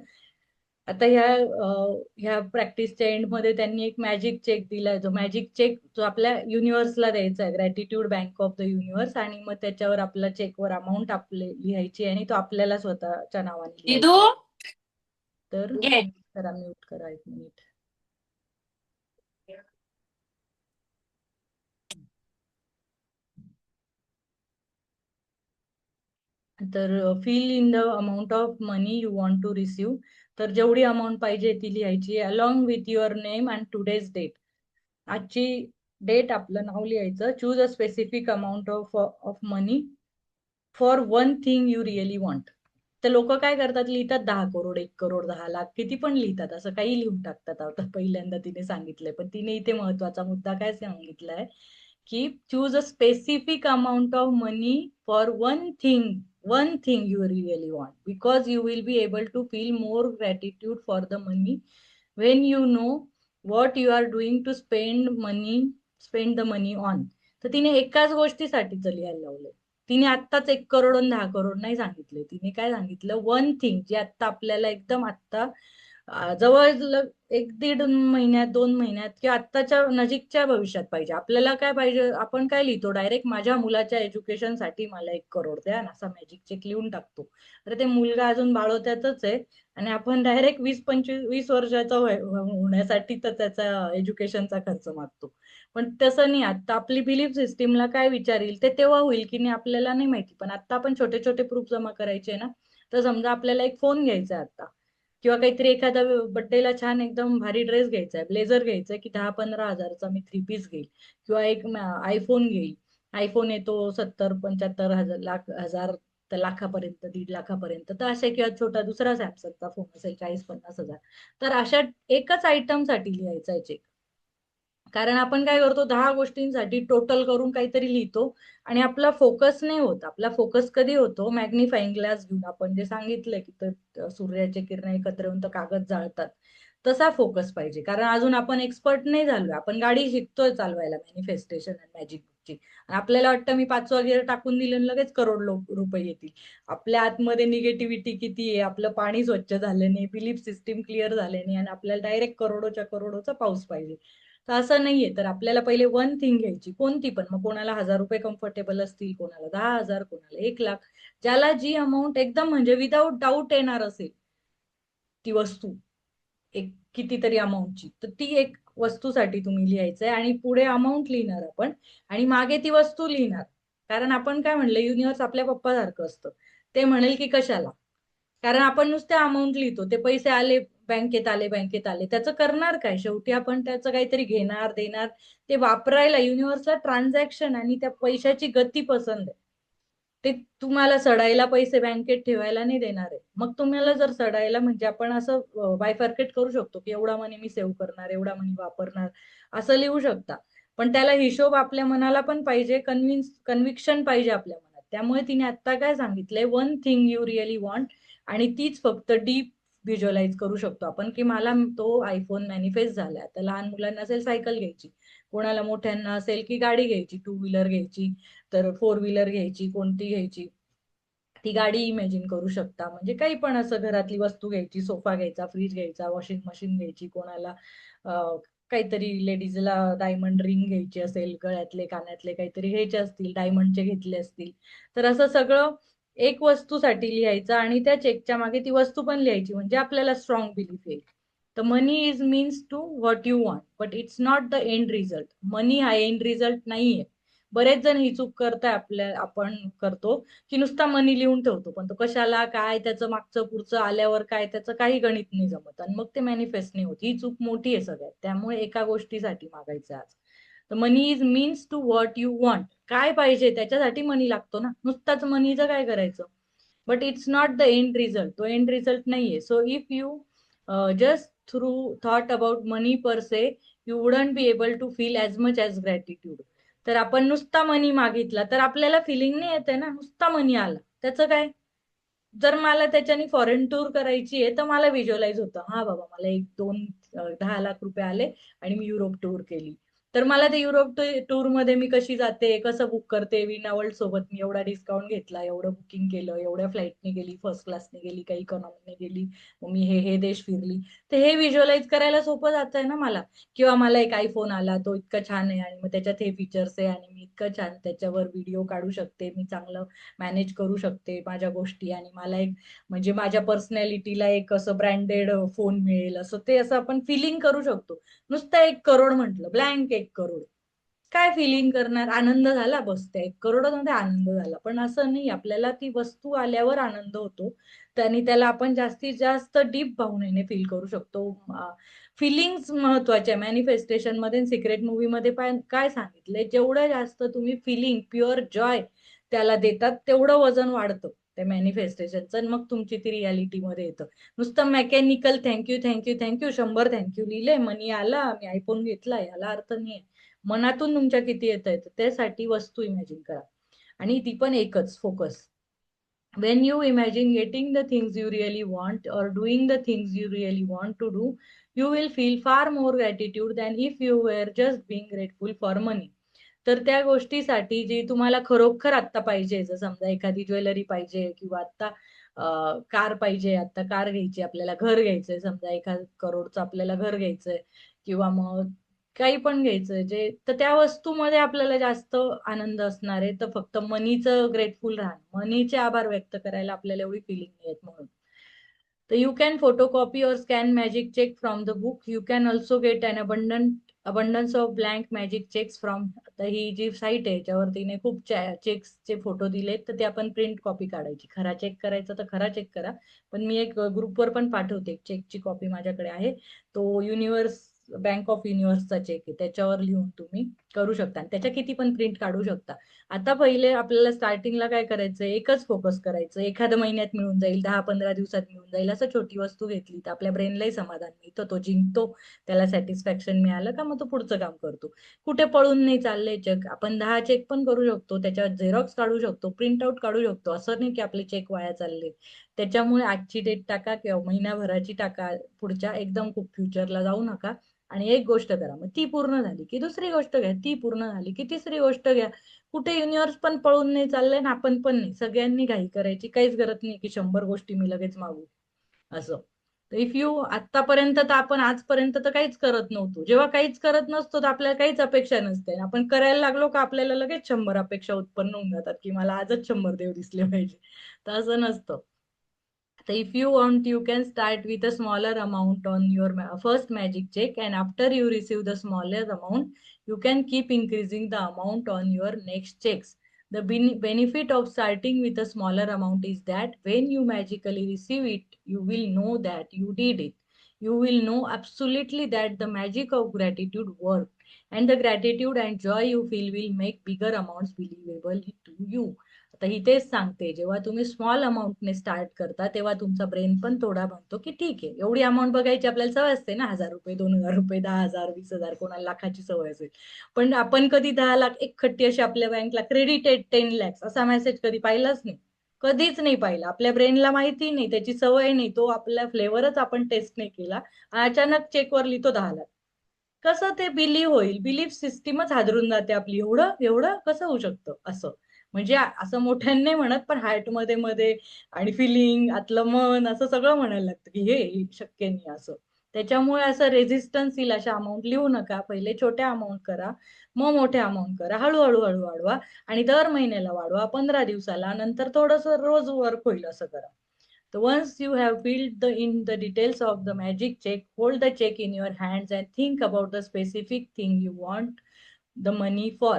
आता ह्या प्रॅक्टिसच्या एंडमध्ये त्यांनी एक मॅजिक चेक दिलाय, जो मॅजिक चेक जो आपल्या युनिव्हर्सला द्यायचा आहे, gratitude bank of the universe. आणि मग त्याच्यावर आपल्या चेकवर अमाऊंट आपले लिहायची, आणि तो आपल्याला स्वतःच्या नावाने दिदू लिहायचा आहे. तर घे. करा, म्यूट करा 1 मिनिट. तर fill in the amount of money you want to receive. तर जेवढी अमाऊंट पाहिजे ती लिहायची, along with your name and today's date. आजची डेट, आपलं नाव लिहायचं. Choose a specific amount of money for one thing you really want. तर लोक काय करतात, लिहितात 10 करोड, 1 करोड, 10 लाख, किती पण लिहितात, असं काही लिहून टाकतात. आता पहिल्यांदा तिने सांगितलंय, पण तिने इथे महत्वाचा मुद्दा काय सांगितलाय की choose a specific amount of money for one thing you really want, because you will be able to feel more gratitude for the money when you know what you are doing to spend the money on. तर तिने एकाच गोष्टीसाठीच लिहायला लावलंय. तिने आत्ताच 1 करोड आणि 10 करोड नाही सांगितले. तिने काय सांगितलं, वन थिंग, जे आत्ता आपल्याला एकदम आत्ता जवळ 1-1.5 महिन्यात, 2 महिन्यात, किंवा आत्ताच्या नजीकच्या भविष्यात पाहिजे. आपल्याला काय पाहिजे, आपण काय लिहितो डायरेक्ट, माझ्या मुलाच्या एज्युकेशनसाठी मला 1 करोड द्या ना, असा मॅजिक चेक लिहून टाकतो. तर ते मुलगा अजून बाळोत्यातच आहे, आणि आपण डायरेक्ट 20-25-20 वर्षाचा होण्यासाठी तर त्याचा एज्युकेशनचा खर्च मागतो. पण तसं नाही. आता आपली बिलीफ सिस्टीमला काय विचारील ते तेव्हा होईल की नाही आपल्याला नाही माहिती. पण आता आपण छोटे छोटे प्रूफ जमा करायचे ना. तर समजा आपल्याला एक फोन घ्यायचा आहे आता, किंवा काहीतरी एखादा बर्थडेला छान एकदम भारी ड्रेस घ्यायचा आहे, ब्लेझर घ्यायचा आहे, की 10-15 हजारचा मी 3 पीस घेईल, किंवा एक आयफोन घेईल. आयफोन येतो 70-75 हजार हजार तर लाखापर्यंत, 1.5 लाखापर्यंत, तर असे, किंवा छोटा दुसरा सॅमसंगचा फोन असेल 40-50 हजार. तर अशा एकच आयटम साठी लिहायचा आहे चेक. कारण आपण काय करतो, 10 गोष्टींसाठी टोटल करून काहीतरी लिहितो, आणि आपला फोकस नाही होत. आपला फोकस कधी होतो, मॅग्निफाईंग ग्लास घेऊन, आपण जे सांगितलंय की सूर्याचे किरण एकत्र येऊन तर कागद जाळतात, तसा फोकस पाहिजे. कारण अजून आपण एक्सपर्ट नाही झालोय. आपण गाडी शिकतोय चालवायला मॅनिफेस्टेशन आणि मॅजिक ची. आपल्याला वाटतं मी 5वा गिअर टाकून दिलं आणि लगेच करोड रुपये येतील. आपल्या आतमध्ये निगेटिव्हिटी किती आहे, आपलं पाणी स्वच्छ झालं नाही, बिलीफ सिस्टीम क्लिअर झाले नाही आणि आपल्याला डायरेक्ट करोडोच्या करोडोचा पाऊस पाहिजे. तर असं नाहीये. तर आपल्याला पहिले वन थिंग घ्यायची, कोणती पण. मग कोणाला 1,000 रुपये कम्फर्टेबल असतील, कोणाला 10,000, कोणाला 1,00,000. ज्याला जी अमाऊंट एकदम म्हणजे विदाऊट डाऊट येणार असेल ती वस्तू, एक कितीतरी अमाऊंटची, तर ती एक वस्तूसाठी तुम्ही लिहायचंय आणि पुढे अमाऊंट लिहिणार आपण आणि मागे ती वस्तू लिहिणार. कारण आपण काय म्हणलं, युनिव्हर्स आपल्या पप्पासारखं असतं. ते म्हणेल की कशाला, कारण आपण नुसते अमाऊंट लिहितो, ते पैसे आले बँकेत, आले बँकेत आले, त्याचं करणार काय? शेवटी आपण त्याचं काहीतरी घेणार देणार, ते वापरायला. युनिव्हर्सला ट्रान्झॅक्शन आणि त्या पैशाची गती पसंत आहे. ते तुम्हाला सडायला पैसे बँकेत ठेवायला नाही देणार आहे. मग तुम्हाला जर सडायला, म्हणजे आपण असं बायफर्केट करू शकतो की एवढा मनी मी सेव्ह करणार, एवढा मनी वापरणार, असं लिहू शकता. पण त्याला हिशोब आपल्या मनाला पण पाहिजे, कन्व्हिक्शन पाहिजे आपल्या मनात. त्यामुळे तिने आता काय सांगितलंय, one thing you really want, आणि तीच फक्त डीप व्हिज्युअलाइज करू शकतो आपण, की मला तो आयफोन मॅनिफेस्ट झालाय. आता लहान मुलांना असेल सायकल घ्यायची, कोणाला मोठ्यांना असेल की गाडी घ्यायची, 2 व्हीलर घ्यायची, तर 4 व्हीलर घ्यायची, कोणती घ्यायची, ती गाडी इमॅजिन करू शकता. म्हणजे काही पण असं घरातली वस्तू घ्यायची, सोफा घ्यायचा, फ्रीज घ्यायचा, वॉशिंग मशीन घ्यायची, कोणाला काहीतरी लेडीजला डायमंड रिंग घ्यायची असेल, गळ्यातले कानातले काहीतरी घ्यायचे असतील, डायमंडचे घेतले असतील, तर असं सगळं एक वस्तूसाठी लिहायचं आणि त्या चेकच्या मागे ती वस्तू पण लिहायची, म्हणजे आपल्याला स्ट्रॉंग बिलीफ येईल. तर money is means to what you want, but it's not the end result. Money हा एंड रिझल्ट नाहीये. बरेच जण ही चूक करताय, आपण करतो की नुसता मनी लिहून ठेवतो, पण तो कशाला काय, त्याचं मागचं पुढचं आल्यावर काय, त्याचं काही गणित नाही जमत आणि मग ते मॅनिफेस्ट नाही होत. ही चूक मोठी आहे सगळ्यात. त्यामुळे एका गोष्टीसाठी मागायचं आज. तर money is means to what you want. काय पाहिजे त्याच्यासाठी मनी लागतो ना, नुसताच मनीचं काय करायचं. But it's not the end result, तो एंड रिझल्ट नाहीये. So if you just through thought about money per se, you wouldn't be able to feel as much as gratitude. तर आपण नुसता मनी मागितला तर आपल्याला फिलिंग नाही येते ना, नुसता मनी आला त्याचं काय. जर मला त्याच्याने फॉरेन टूर करायची आहे, तर मला व्हिज्युअलाइज होतं, हा बाबा मला 10 लाख रुपये आले आणि मी युरोप टूर केली, तर मला ते युरोप टूर मध्ये मी कशी जाते, कसं बुक करते, विना वर्ल्ड सोबत मी एवढा डिस्काउंट घेतला, एवढं बुकिंग केलं, एवढ्या फ्लाईटने गेली, फर्स्ट क्लासने गेली, काही इकॉनॉमीने गेली, मग मी हे हे देश फिरली. तर हे व्हिज्युअलाइज करायला सोपं जात आहे ना मला. किंवा मला एक आयफोन आला, तो इतका छान आहे आणि मग त्याच्यात हे फीचर्स आहे आणि मी इतकं छान त्याच्यावर व्हिडिओ काढू शकते, मी चांगलं मॅनेज करू शकते माझ्या गोष्टी, आणि मला एक म्हणजे माझ्या पर्सनॅलिटीला एक असं ब्रँडेड फोन मिळेल, असं ते असं आपण फिलिंग करू शकतो. नुसतं 1 करोड म्हटलं, ब्लँक 1 करोड, काय फिलिंग करणार? आनंद झाला बस, त्या 1 करोडामध्ये आनंद झाला. पण असं नाही, आपल्याला ती वस्तू आल्यावर आनंद होतो. आणि त्याला आपण जास्तीत जास्त डीप भावनेने फील करू शकतो. फिलिंग्स महत्वाच्या. मॅनिफेस्टेशन मध्ये, सिक्रेट मूवी मध्ये काय सांगितलंय, जेवढं जास्त तुम्ही फिलिंग, प्युअर जॉय त्याला देतात, तेवढं वजन वाढतं त्या मॅनिफेस्टेशनचं, आणि मग तुमची ती रियालिटी मध्ये येतं. नुसतं mechanical thank you thank you thank you 100 thank you लिहिले, मनी आला, मी आयफोन घेतला, याला अर्थ नाही. मनातून तुमच्या किती येत आहेत त्यासाठी वस्तू इमॅजिन करा, आणि ती पण एकच focus. when you imagine getting the things you really want or doing the things you really want to do, you will feel far more gratitude than if you were just being grateful for money. तर त्या गोष्टीसाठी जी तुम्हाला खरोखर आत्ता पाहिजे, जर समजा एखादी ज्वेलरी पाहिजे, किंवा आत्ता कार पाहिजे, आता कार घ्यायची, आपल्याला घर घ्यायचंय, समजा 1 करोडचं आपल्याला घर घ्यायचंय, किंवा मग काही पण घ्यायचं जे, तर त्या वस्तूमध्ये आपल्याला जास्त आनंद असणार आहे. तर फक्त मनीचं ग्रेटफुल राहा, मनीचे आभार व्यक्त करायला आपल्याला एवढी फिलिंग नाही येत म्हणून. तर you can photocopy or scan magic cheque from the book. You can also get an abundance of blank magic cheques from. आता ही जी साईट आहे याच्यावर तिने खूप चेक्सचे फोटो दिलेत, तर ते आपण प्रिंट कॉपी काढायची. खरा चेक करायचा तर खरा चेक करा, पण मी एक ग्रुपवर पण पाठवते, चेकची कॉपी माझ्याकडे आहे. तो बँक ऑफ युनिव्हर्सचा चेक आहे, त्याच्यावर लिहून तुम्ही करू शकता आणि त्याच्या किती पण प्रिंट काढू शकता. आता पहिले आपल्याला स्टार्टिंगला काय करायचं, एकच फोकस करायचं, एखाद्या महिन्यात मिळून जाईल, 10-15 दिवसात मिळून जाईल, असं छोटी वस्तू घेतली तर आपल्या ब्रेनलाही समाधान मिळतं, तो जिंकतो, त्याला सॅटिस्फॅक्शन मिळालं का मग तो पुढचं काम करतो. कुठे पळून नाही चाललंय जग. आपण 10 चेक पण करू शकतो, त्याच्यावर झेरॉक्स काढू शकतो, प्रिंट आउट काढू शकतो. असं नाही की आपले चेक वाया चालले. त्याच्यामुळे आजची डेट टाका किंवा महिनाभराची टाका, पुढच्या एकदम खूप फ्युचरला जाऊ नका. आणि एक गोष्ट करा, मग ती पूर्ण झाली की दुसरी गोष्ट घ्या, ती पूर्ण झाली की तिसरी गोष्ट घ्या. कुठे युनिव्हर्स पण पळून नाही चाललंय ना आपण पण नाही. सगळ्यांनी घाई करायची काहीच गरज नाही की 100 गोष्टी मी लगेच मागू असं. इफ यू आतापर्यंत तर आपण आजपर्यंत तर काहीच करत नव्हतो. जेव्हा काहीच करत नसतो तर आपल्याला काहीच अपेक्षा नसते. आपण करायला लागलो का आपल्याला लगेच 100 अपेक्षा उत्पन्न होऊन जातात की मला आजच 100 देव दिसले पाहिजे. तर असं नसतं. So if you want, you can start with a smaller amount on your first magic check, and after you receive the smaller amount, you can keep increasing the amount on your next checks. The benefit of starting with a smaller amount is that when you magically receive it, you will know that you did it. You will know absolutely that the magic of gratitude worked, and the gratitude and joy you feel will make bigger amounts believable to you. आता इथेच सांगते, जेव्हा तुम्ही small अमाऊंटने start करता तेव्हा तुमचा brain पण थोडा म्हणतो की ठीक आहे, एवढी अमाऊंट बघायची आपल्याला सवय असते ना, 1,000 रुपये, 2,000 रुपये, 10,000, 20,000, कोणाला लाखाची सवय असेल. पण आपण कधी 10 लाख एकखट्टी अशी आपल्या बँकला क्रेडिटेड 10 lakhs असा मेसेज कधी पाहिलाच नाही. कधीच नाही पाहिला. आपल्या ब्रेनला माहिती नाही, त्याची सवय नाही, तो आपला फ्लेवरच आपण टेस्ट नाही केला. अचानक चेकवर लिहितो 10 लाख. कसं ते बिलीव्ह होईल? बिलीफ सिस्टीमच हादरून जाते आपली. एवढं एवढं कसं होऊ शकतं असं. म्हणजे असं मोठ्याने नाही म्हणत, पण हार्टमध्ये मध्ये आणि फिलिंग, आतलं मन असं सगळं म्हणायला लागतं, की हे शक्य नाही असं. त्याच्यामुळे असं रेझिस्टन्स येईल अशा अमाउंट लिहू नका. पहिले छोट्या अमाउंट करा, मग मोठ्या अमाउंट करा. हळू-हळू, हळू वाढवा आणि दर महिन्याला वाढवा, 15 दिवसाला, नंतर थोडंसं रोज वर्क होईल असं करा. So once you have filled in the details of the magic check, hold the check in your hands and think about the specific thing you want the money for.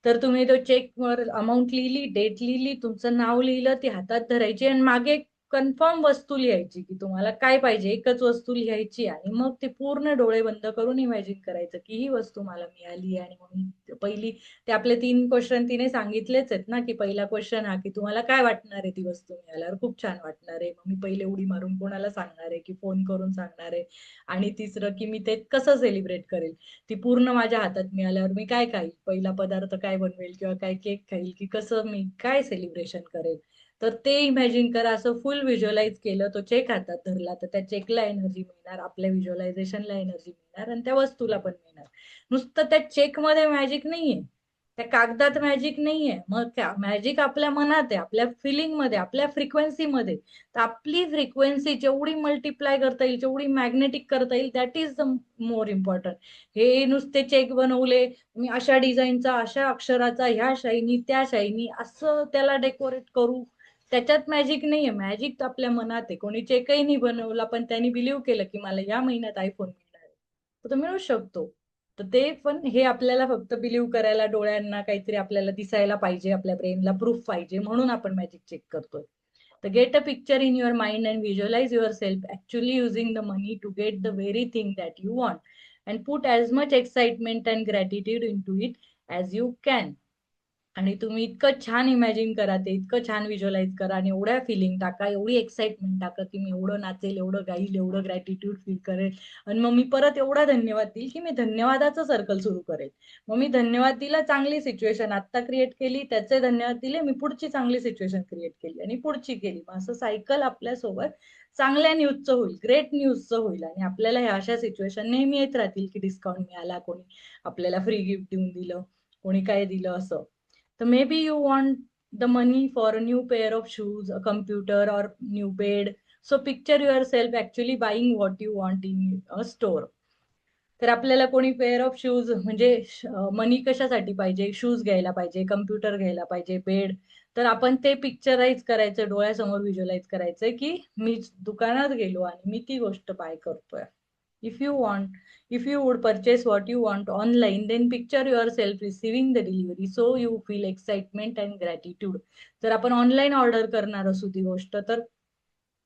तर तुम्ही तो चेकवर अमाऊंट लिहिली, date लिहिली, तुमचं नाव लिहिलं, ती हातात धरायची आणि मागे कन्फर्म वस्तू लिहायची की तुम्हाला काय पाहिजे. एकच वस्तू लिहायची आणि मग ते पूर्ण डोळे बंद करून इमॅजिन करायचं की ही वस्तू मला मिळाली आणि मग मी पहिली, ते आपले 3 क्वेश्चन तिने सांगितलेच आहेत ना, की पहिला क्वेश्चन हा की तुम्हाला काय वाटणार आहे ती वस्तू मिळाल्यावर? खूप छान वाटणार आहे. मग मी पहिले उडी मारून कोणाला सांगणार आहे की फोन करून सांगणार आहे. आणि तिसरं की मी ते कसं सेलिब्रेट करेल. ती पूर्ण माझ्या हातात मिळाल्यावर मी काय खाईल? पहिला पदार्थ काय बनवेल किंवा काय केक खाईल की कसं मी काय सेलिब्रेशन करेल? तर ते इमॅजिन करा. असं फुल व्हिज्युअलाइज केलं, तो चेक हातात धरला, तर त्या चेकला एनर्जी मिळणार, आपल्या व्हिज्युअलायझेशनला एनर्जी मिळणार आणि त्या वस्तूला पण मिळणार. नुसतं त्या चेकमध्ये मॅजिक नाहीये. त्या कागदात मॅजिक नाहीये. मग त्या मॅजिक आपल्या मनात आहे, आपल्या फिलिंगमध्ये, आपल्या फ्रिक्वेन्सीमध्ये. तर आपली फ्रिक्वेन्सी जेवढी मल्टिप्लाय करता येईल, जेवढी मॅग्नेटिक करता येईल, that is the more important. हे नुसते चेक बनवले, मी अशा डिझाईनचा, अशा अक्षराचा, ह्या शाईनी, त्या शाईनी, असं त्याला डेकोरेट करू, त्याच्यात मॅजिक नाहीये. मॅजिक आपल्या मनात आहे. कोणी चेकही नाही बनवला, पण त्यांनी बिलीव्ह केलं की मला या महिन्यात आयफोन मिळणार आहे, तर तो मिळू शकतो. तर ते पण हे आपल्याला फक्त बिलीव्ह करायला, डोळ्यांना काहीतरी आपल्याला दिसायला पाहिजे, आपल्या ब्रेनला प्रूफ पाहिजे, म्हणून आपण मॅजिक चेक करतोय. तर get a picture in your mind and visualise yourself actually using the money to get the very thing that you want, and put as much excitement and gratitude into it as you can. आणि तुम्ही इतकं छान imagine करा, ते इतकं छान visualise करा आणि एवढ्या फिलिंग टाका, एवढी एक्साइटमेंट टाका की मी एवढं नाचेल, एवढं गाईल, एवढं ग्रॅटिट्यूड फील करेल आणि मग मी परत एवढा धन्यवाद देईल की मी धन्यवादाचं सर्कल सुरू करेल. मग मी धन्यवाद दिला, चांगली सिच्युएशन आता क्रिएट केली, त्याचे धन्यवाद दिले, मी पुढची चांगली सिच्युएशन क्रिएट केली आणि पुढची केली. मग असं सायकल आपल्यासोबत चांगल्या न्यूजचं होईल, ग्रेट न्यूजचं होईल आणि आपल्याला ह्या अशा सिच्युएशन नेहमी येत राहतील की डिस्काउंट मिळाला, कोणी आपल्याला फ्री गिफ्ट देऊन दिलं, कोणी काय दिलं असं. तर maybe you want the money for a new pair of shoes, a computer or new bed. So picture yourself actually buying what you want in a store. तर आपल्याला कोणी पेअर ऑफ शूज म्हणजे मनी कशासाठी पाहिजे? Shoes घ्यायला पाहिजे, computer घ्यायला पाहिजे, बेड. तर आपण ते पिक्चराइज करायचं, डोळ्यासमोर व्हिज्युअलाइज करायचं की मी दुकानात गेलो आणि मी ती गोष्ट बाय करतोय. If you want, if you would purchase what you want online, then picture yourself receiving the delivery so you feel excitement and gratitude. जर आपण ऑनलाईन ऑर्डर करणार असू ती गोष्ट, तर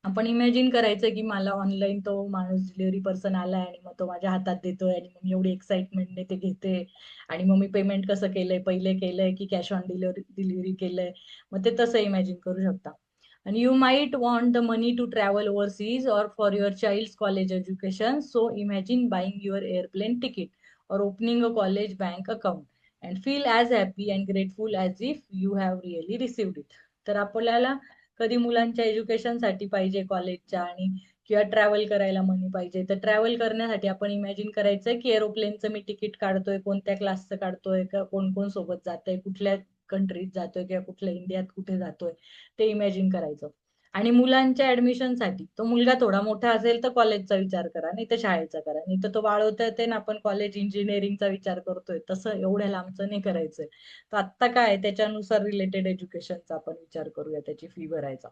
आपण इमॅजिन करायचं की मला ऑनलाईन तो माणूस डिलिव्हरी पर्सन आलाय आणि मग तो माझ्या हातात देतोय आणि मग मी एवढी एक्साइटमेंटने ते घेते आणि मग मी पेमेंट कसं केलंय, पहिले केलंय की कॅश ऑन डिलिव्हरी केलंय. मग ते तसं इमॅजिन करू शकता. And you might want the money to travel overseas or for your child's college education. So imagine buying your airplane ticket or opening a college bank account and feel as happy and grateful as if you have really received it. तर आपल्याला कधी मुलांच्या एज्युकेशनसाठी पाहिजे कॉलेजच्या आणि किंवा travel करायला मनी पाहिजे. तर ट्रॅव्हल करण्यासाठी आपण इमॅजिन करायचंय की एरोप्लेनचं मी तिकीट काढतोय, कोणत्या क्लासचं काढतोय, कोण कोण सोबत जातंय, कुठल्या कंट्रीत जातोय किंवा कुठल्या इंडियात कुठे जातोय ते इमॅजिन करायचं. आणि मुलांच्या ऍडमिशनसाठी तो मुलगा थोडा मोठा असेल तर कॉलेजचा विचार करा, नाही तर शाळेचा करा, नाही तर तो वाढवता येते ना, आपण कॉलेज इंजिनिअरिंगचा विचार करतोय तसं एवढ्या लांबचं नाही करायचंय. तर आत्ता काय त्याच्यानुसार रिलेटेड एज्युकेशनचा आपण विचार करूया, त्याची फी भरायचा.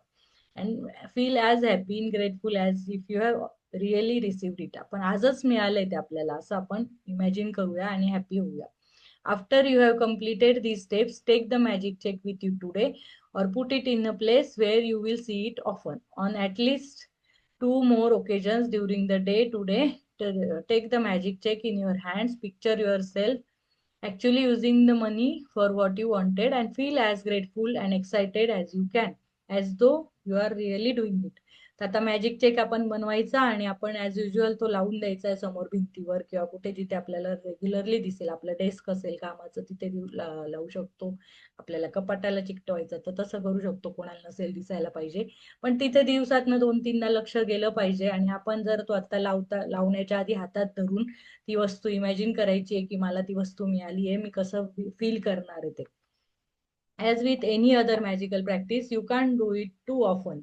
And feel as happy in grateful as if you have really received it. आपण आजच मिळालंय ते आपल्याला असं आपण इमॅजिन करूया आणि हॅपी होऊया. After you have completed these steps, take the magic check with you today or put it in a place where you will see it often on at least 2 more occasions during the day today. Take the magic check in your hands, picture yourself actually using the money for what you wanted and feel as grateful and excited as you can, as though you are really doing it. तर आता magic check आपण बनवायचा आणि आपण as usual तो लावून द्यायचा आहे समोर भिंतीवर किंवा कुठे जिथे आपल्याला रेग्युलरली दिसेल. आपलं डेस्क असेल कामाचं तिथे लावू शकतो. आपल्याला कपाटाला चिकटवायचं तर तसं करू शकतो, कोणाला नसेल दिसायला पाहिजे. पण तिथे दिवसातनं 2-3दा लक्ष गेलं पाहिजे. आणि आपण जर तो आता लावण्याच्या आधी हातात धरून ती वस्तू इमॅजिन करायची आहे की मला ती वस्तू मिळाली आहे, मी कसं फील करणार आहे ते. As with any other magical practice you can do it too often.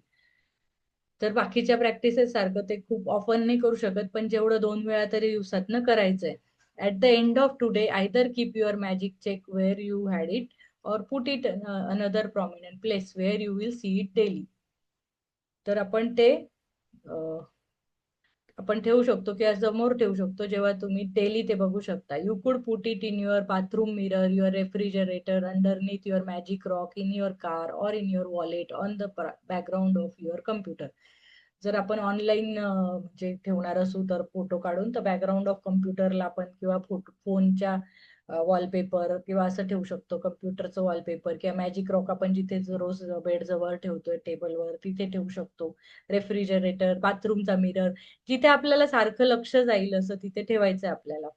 तर बाकीच्या प्रॅक्टिसेस सारखं ते खूप ऑफन नाही करू शकत, पण जेवढं 2 वेळा तरी दिवसातनं करायचंय. At the end of today either keep your magic cheque where you had it or put it another prominent place where you will see it daily. तर आपण ते आपण ठेवू शकतो किंवा समोर ठेवू शकतो जेव्हा तुम्ही डेली ते बघू शकता. You could put it in your bathroom mirror, your refrigerator, underneath your magic rock, in your car or in your wallet, on the background of your computer. जर आपण ऑनलाईन म्हणजे ठेवणार असू तर फोटो काढून तर बॅकग्राऊंड ऑफ कम्प्युटरला आपण किंवा फोनच्या वॉलपेपर किंवा असं ठेवू शकतो, कम्प्युटरचं वॉलपेपर किंवा मॅजिक रॉक आपण जिथे रोज बेड जवळ ठेवतोय टेबलवर तिथे ठेवू शकतो. रेफ्रिजरेटर, बाथरूमचा मिरर, जिथे आपल्याला सारखं लक्ष जाईल असं तिथे ठेवायचंय आपल्याला.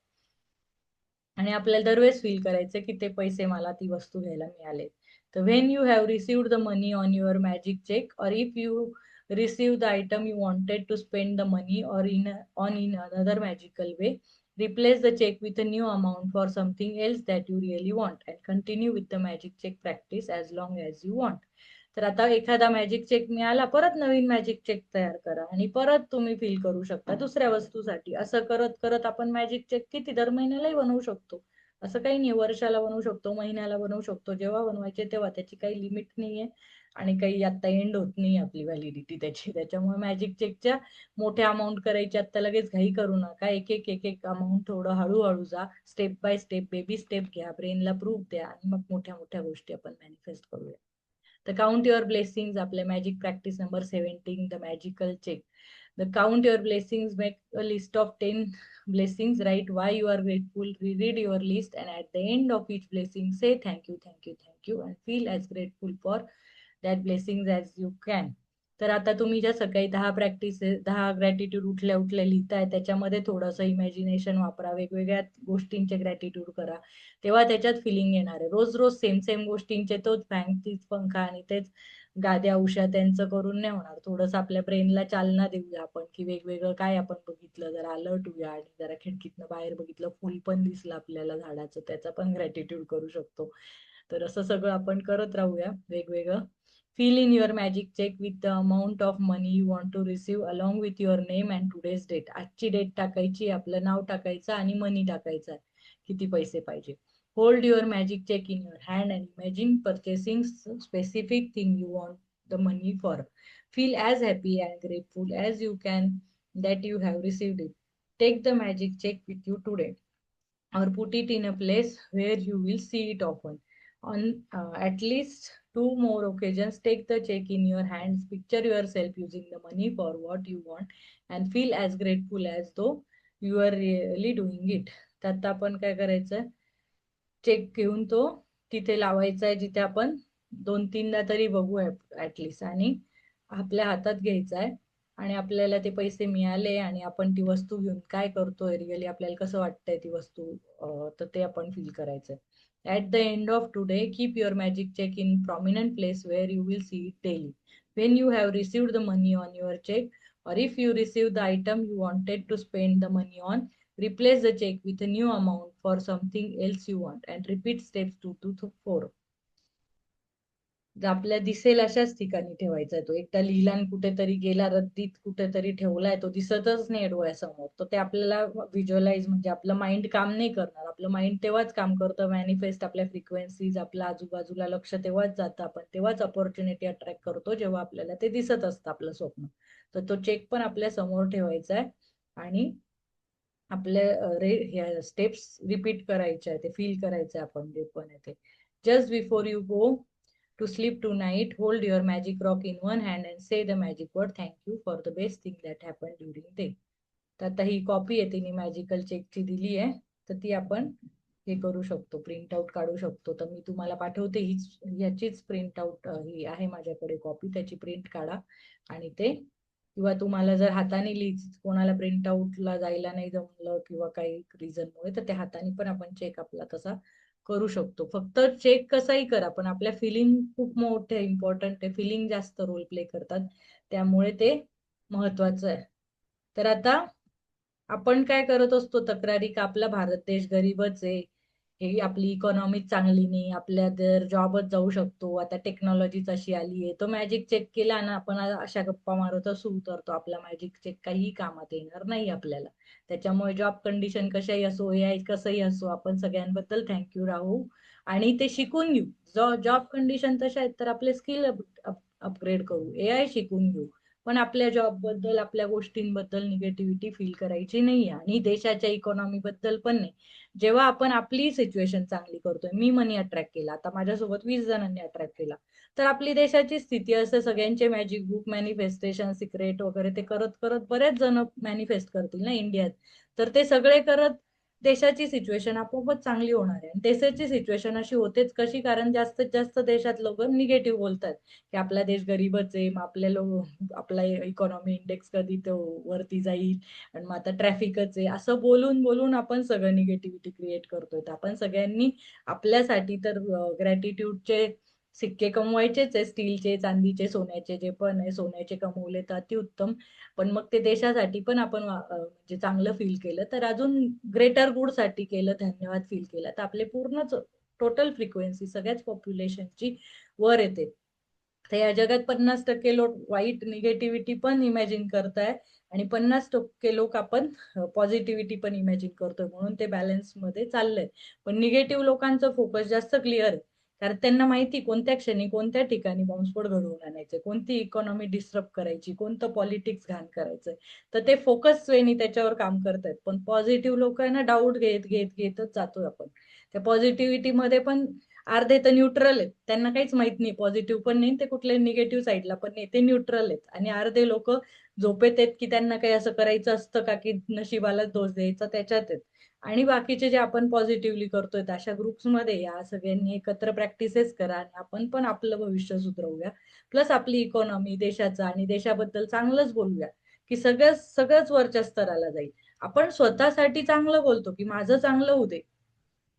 आणि आपल्याला दरवेळेस फील करायचं की ते पैसे मला ती वस्तू घ्यायला मिळाले. तर when you have received the money on your magic cheque or if you receive the item you wanted to spend the money or in another magical way, replace the check with a new amount for something else that you really want and continue with the magic check practice as long as you want. तर आता एखादा magic check मिळाला, परत नवीन magic check तयार करा आणि परत तुम्ही फील करू शकता दुसऱ्या वस्तूसाठी. असं करत करत आपण मॅजिक चेक किती दर महिन्यालाही बनवू शकतो. असं काही नाही, वर्षाला बनवू शकतो, महिन्याला बनवू शकतो, जेव्हा बनवायचे तेव्हा. त्याची काही लिमिट नाहीये आणि काही आता एंड होत नाही आपली व्हॅलिडिटी त्याची. त्याच्यामुळे मॅजिक चेकच्या मोठ्या अमाऊंट करायची आता लगेच घाई करू नका. एक एक एक एक अमाऊंट थोडं हळूहळू जा, step by step, baby step घ्या, ब्रेनला प्रूफ द्या आणि मग मोठ्या मोठ्या गोष्टी आपण मॅनिफेस्ट करूया. तर काउंट युअर ब्लेसिंग्स, आपले magic practice number 17, the magical cheque. The count your blessings, make a list of 10 blessings, write why you are grateful, reread your list, and at the end of each blessing, say thank you, thank you, thank you, and feel as grateful for that blessings as you can. तर आता तुम्ही ज्या सकाळी 10 gratitude उठल्या उठल्या लिहिताय त्याच्यामध्ये थोडंसं imagination वापरा, वेगवेगळ्या गोष्टींचे ग्रॅटिट्यूड करा, तेव्हा त्याच्यात फिलिंग येणार आहे. रोज रोज सेम सेम गोष्टींचे तोच फॅन, तीच पंखा आणि तेच गाद्या उशा त्यांचं करून नाही होणार. थोडंसं आपल्या ब्रेनला चालना देऊया आपण की वेगवेगळं काय आपण बघितलं, जरा अलर्ट होऊया आणि जरा खिडकीतनं बाहेर बघितलं फुल पण दिसलं आपल्याला झाडाचं, त्याचा पण ग्रॅटिट्यूड करू शकतो. तर असं सगळं आपण करत राहूया वेगवेगळं. Fill in your magic check with the amount of money you want to receive along with your name and today's date. आजची डेट टाकायची, आपलं नाव टाकायचं आणि मनी टाकायचं आहे, किती पैसे पाहिजे. Hold your magic check in your hand and imagine purchasing specific thing you want the money for. Feel as happy and grateful as you can that you have received it. Take the magic check with you today or put it in a place where you will see it often. On at least 2 more occasions, take the check in your hands, picture yourself using the money for what you want, and feel as grateful as though you are really doing it. तर आता आपण काय करायचं, check घेऊन तो तिथे लावायचा आहे जिथे आपण 2-3दा तरी बघू ऍटलिस्ट, आणि आपल्या हातात घ्यायचा आहे. आणि आपल्याला ते पैसे मिळाले आणि आपण ती वस्तू घेऊन काय करतोय, रिअली आपल्याला कसं वाटतंय ती वस्तू, तर ते आपण फील करायचंय. At the end of today, keep your magic check in prominent place where you will see it daily. When you have received the money on your check or if you receive the item you wanted to spend the money on, replace the check with a new amount for something else you want and repeat steps 2 to 4. आपल्या दिसेल अशाच ठिकाणी ठेवायचा आहे तो. एकदा लिहिला आणि कुठेतरी गेला, रद्दीत कुठेतरी ठेवलाय, तो दिसतच नाही डोळ्यासमोर, तर ते आपल्याला व्हिज्युअलाइज, म्हणजे आपलं माइंड काम नाही करणार. आपलं माइंड तेव्हाच काम करतं, मॅनिफेस्ट आपल्या फ्रिक्वेन्सीज, आपल्या आजूबाजूला लक्ष तेव्हाच जातं, आपण तेव्हाच अपॉर्च्युनिटी अट्रॅक्ट करतो जेव्हा आपल्याला ते दिसत असतं आपलं स्वप्न. तर तो चेक पण आपल्या समोर ठेवायचा आहे आणि आपल्या स्टेप्स रिपीट करायच्या आहे, ते फील करायचं आपण जे पण आहे ते. Just before you go to sleep tonight, hold your magic rock in one hand and say the magic word, thank you for the best thing that happened during the day. तर आता ही copy आहे तिने magical चेकची दिली आहे, तर ती आपण हे करू शकतो, प्रिंट आउट काढू शकतो. तर मी तुम्हाला पाठवते, याचीच प्रिंट आउट ही आहे माझ्याकडे कॉपी, त्याची प्रिंट काढा आणि ते, किंवा तुम्हाला जर हाताने कोणाला प्रिंट आउटला जायला नाही जमलं किंवा काही रिझनमुळे, तर त्या हाताने पण आपण चेक आपला तसा करू शकतो. फक्त चेक कसाही करा, पण आपल्या फिलिंग खूप मोठे इम्पॉर्टंट आहे, फिलिंग जास्त रोल प्ले करतात, त्यामुळे ते महत्वाचं आहे. तर आता आपण काय करत असतो तक्रारी, का आपला भारत देश गरीबच आहे, हे आपली इकॉनॉमी चांगली नाही, आपल्या तर जॉबच जाऊ शकतो, आता टेक्नॉलॉजीच अशी आली आहे. तो मॅजिक चेक केला ना आपण, अशा गप्पा मारत असू तर तो आपला मॅजिक चेक काही कामात येणार नाही आपल्याला. त्याच्यामुळे जॉब कंडिशन कशाही असो, एआय कसंही असो, आपण सगळ्यांबद्दल थँक्यू राहू आणि ते शिकून घेऊ. जॉब कंडिशन तशा आहेत तर आपले स्किल अपग्रेड करू, एआय शिकून घेऊ, पण आपल्या जॉब बद्दल, आपल्या गोष्टींबद्दल निगेटिव्हिटी फील करायची नाही, आणि देशाच्या इकॉनॉमी बद्दल पण नाही. जेव्हा आपण आपली सिच्युएशन चांगली करतोय, मी मनी अट्रॅक्ट केला, आता माझ्यासोबत 20 जणांनी अट्रॅक्ट केला, तर आपली देशाची स्थिती असं, सगळ्यांचे मॅजिक बुक, मॅनिफेस्टेशन सिक्रेट वगैरे ते करत करत बरेच जण मॅनिफेस्ट करतील ना इंडियात, तर ते सगळे करत देशाची सिच्युएशन आपोआपच चांगली होणार आहे. आणि देशाची सिच्युएशन अशी होतेच कशी, कारण जास्तीत जास्त देशात लोक निगेटिव्ह बोलतात की आपला देश गरीबच आहे, मग आपला इकॉनॉमी इंडेक्स कधी तो वरती जाईल, आणि मग आता ट्रॅफिकच आहे, असं बोलून बोलून आपण सगळं निगेटिव्हिटी क्रिएट करतोय. तर आपण सगळ्यांनी आपल्यासाठी तर ग्रॅटिट्यूडचे सिक्के कमवायचेच आहे, स्टीलचे, चांदीचे, सोन्याचे, जे पण आहे, सोन्याचे कमवले तर अतिउत्तम, पण मग ते देशासाठी पण आपण म्हणजे चांगलं फील केलं तर अजून ग्रेटर गुड साठी केलं, धन्यवाद फील केला, तर आपले पूर्णच टोटल फ्रिक्वेन्सी सगळ्याच पॉप्युलेशनची वर येते. तर या जगात 50% लोक वाईट निगेटिव्हिटी पण इमॅजिन करताय आणि 50% लोक आपण पॉझिटिव्हिटी पण इमॅजिन करतोय, म्हणून ते बॅलन्स मध्ये चाललंय. पण निगेटिव्ह लोकांचं फोकस जास्त क्लिअर आहे, कारण त्यांना माहिती कोणत्या क्षणी, कोणत्या ठिकाणी बॉम्बस्फोट घडवून आणायचे, कोणती इकॉनॉमी डिस्टर्ब करायची, कोणतं पॉलिटिक्स घाण करायचंय, तर ते फोकस वेनी त्याच्यावर काम करतायत. पण पॉझिटिव्ह लोक आहे ना, डाऊट घेत घेत घेतच जातोय आपण. त्या पॉझिटिव्हिटी मध्ये पण अर्धे तर न्यूट्रल आहेत, त्यांना काहीच माहित नाही, पॉझिटिव्ह पण नाही ते कुठल्या निगेटिव्ह साईडला पण नाही, ते न्यूट्रल आहेत. आणि अर्धे लोक झोपेत आहेत की त्यांना काही असं करायचं असतं का, की नशिबाला दोष द्यायचा, त्याच्यात आहेत. आणि बाकीचे जे आपण पॉझिटिव्हली करतोय अशा ग्रुप्स मध्ये या सगळ्यांनी एकत्र प्रॅक्टिसेस करा आणि आपण पण आपलं भविष्य सुधरवूया, प्लस आपली इकॉनॉमी, देशाचा आणि देशाबद्दल चांगलंच बोलूया, की सगळंच वरच्या स्तराला जाईल. आपण स्वतःसाठी चांगलं बोलतो की माझं चांगलं होऊ दे,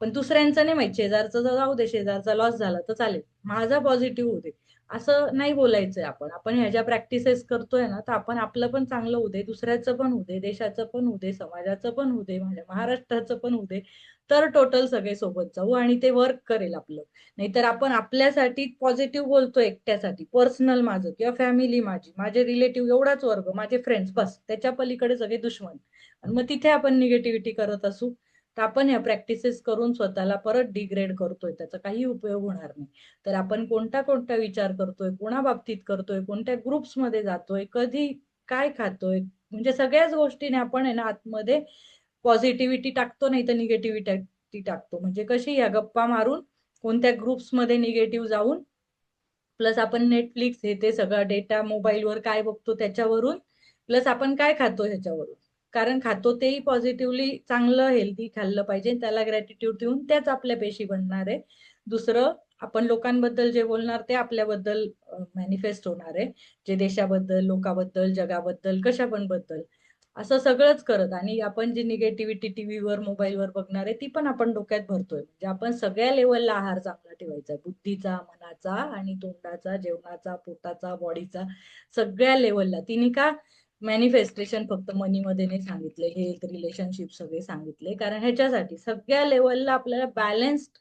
पण दुसऱ्यांचं नाही माहित, शेजारचं जर जाऊ दे, शेजारचा लॉस झाला तर चालेल, माझा पॉझिटिव्ह होते, असं नाही बोलायचंय. आपण ह्या ज्या प्रॅक्टिसेस करतोय ना, तर आपण आपलं पण चांगलं होऊ दे, दुसऱ्याचं पण होऊ दे, देशाचं पण होऊ दे, समाजाचं पण होऊ दे, माझ्या महाराष्ट्राचं पण होऊ दे, तर टोटल सगळे सोबत जाऊ आणि ते वर्क करेल आपलं. नाहीतर आपण आपल्यासाठी पॉझिटिव्ह बोलतो, एकट्यासाठी, पर्सनल माझं किंवा फॅमिली माझी, माझे रिलेटिव्ह एवढाच वर्ग, माझे फ्रेंड्स बस, त्याच्या पलीकडे सगळे दुश्मन, आणि मग तिथे आपण निगेटिव्हिटी करत असू, तर आपण ह्या प्रॅक्टिसेस करून स्वतःला परत डिग्रेड करतोय, त्याचा काही उपयोग होणार नाही. तर आपण कोणता कोणता विचार करतोय, कोणा बाबतीत करतोय, कोणत्या ग्रुप्स मध्ये जातोय, कधी काय खातोय, म्हणजे सगळ्याच गोष्टीने आपण आहे ना आतमध्ये पॉझिटिव्हिटी टाकतो, नाही तर निगेटिव्हिटी टाकतो. म्हणजे कशी, या गप्पा मारून कोणत्या ग्रुप्स मध्ये निगेटिव्ह जाऊन, प्लस आपण नेटफ्लिक्स हे ते सगळा डेटा मोबाईलवर काय बघतो त्याच्यावरून, प्लस आपण काय खातो ह्याच्यावरून, कारण खातो तेही पॉझिटिव्हली चांगलं हेल्दी खाल्लं पाहिजे, त्याला ग्रॅटिट्यूड देऊन त्याच आपल्या पेशी बनणार आहे. दुसरं, आपण लोकांबद्दल जे बोलणार ते आपल्याबद्दल मॅनिफेस्ट होणार आहे, जे देशाबद्दल, लोकांबद्दल, जगाबद्दल, कशा पण बद्दल, असं सगळंच करत. आणि आपण जी निगेटिव्हिटी टीव्हीवर, मोबाईलवर बघणार आहे ती पण आपण डोक्यात भरतोय. म्हणजे आपण सगळ्या लेवलला आहार चांगला ठेवायचा, बुद्धीचा, मनाचा आणि तोंडाचा, जेवणाचा, पोटाचा, बॉडीचा, सगळ्या लेवलला. तिने का, मॅनिफेस्टेशन फक्त मनीमध्ये नाही सांगितले, हेल्थ, रिलेशनशिप सगळे सांगितले. कारण ह्याच्यासाठी सगळ्या लेवलला आपल्याला बॅलन्स्ड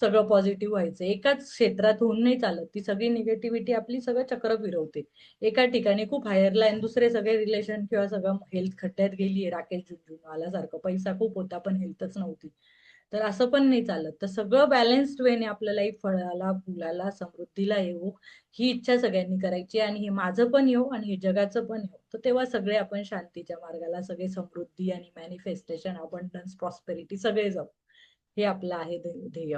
सगळं पॉझिटिव्ह व्हायचं. एकाच क्षेत्रात होऊन नाही चालत. ती सगळी निगेटिव्हिटी आपली सगळं चक्र फिरवते. एका ठिकाणी खूप हायरला आणि दुसरे सगळे रिलेशन किंवा सगळं हेल्थ खड्ड्यात गेलीये. राकेश झुनझुनवाला सारखं पैसा खूप होता पण हेल्थच नव्हती. तर असं पण नाही चालत. तर सगळं बॅलन्स्ड वेने आपलं लाईफ फळाला, फुलाला, समृद्धीला येऊ ही इच्छा सगळ्यांनी करायची. आणि हे माझं पण येऊ आणि हे जगाचं पण येऊ. तर तेव्हा सगळे आपण शांतीच्या मार्गाला, सगळे समृद्धी आणि मॅनिफेस्टेशन, अबंडन्स, प्रॉस्पेरिटी सगळे जाऊ. हे आपलं आहे ध्येय.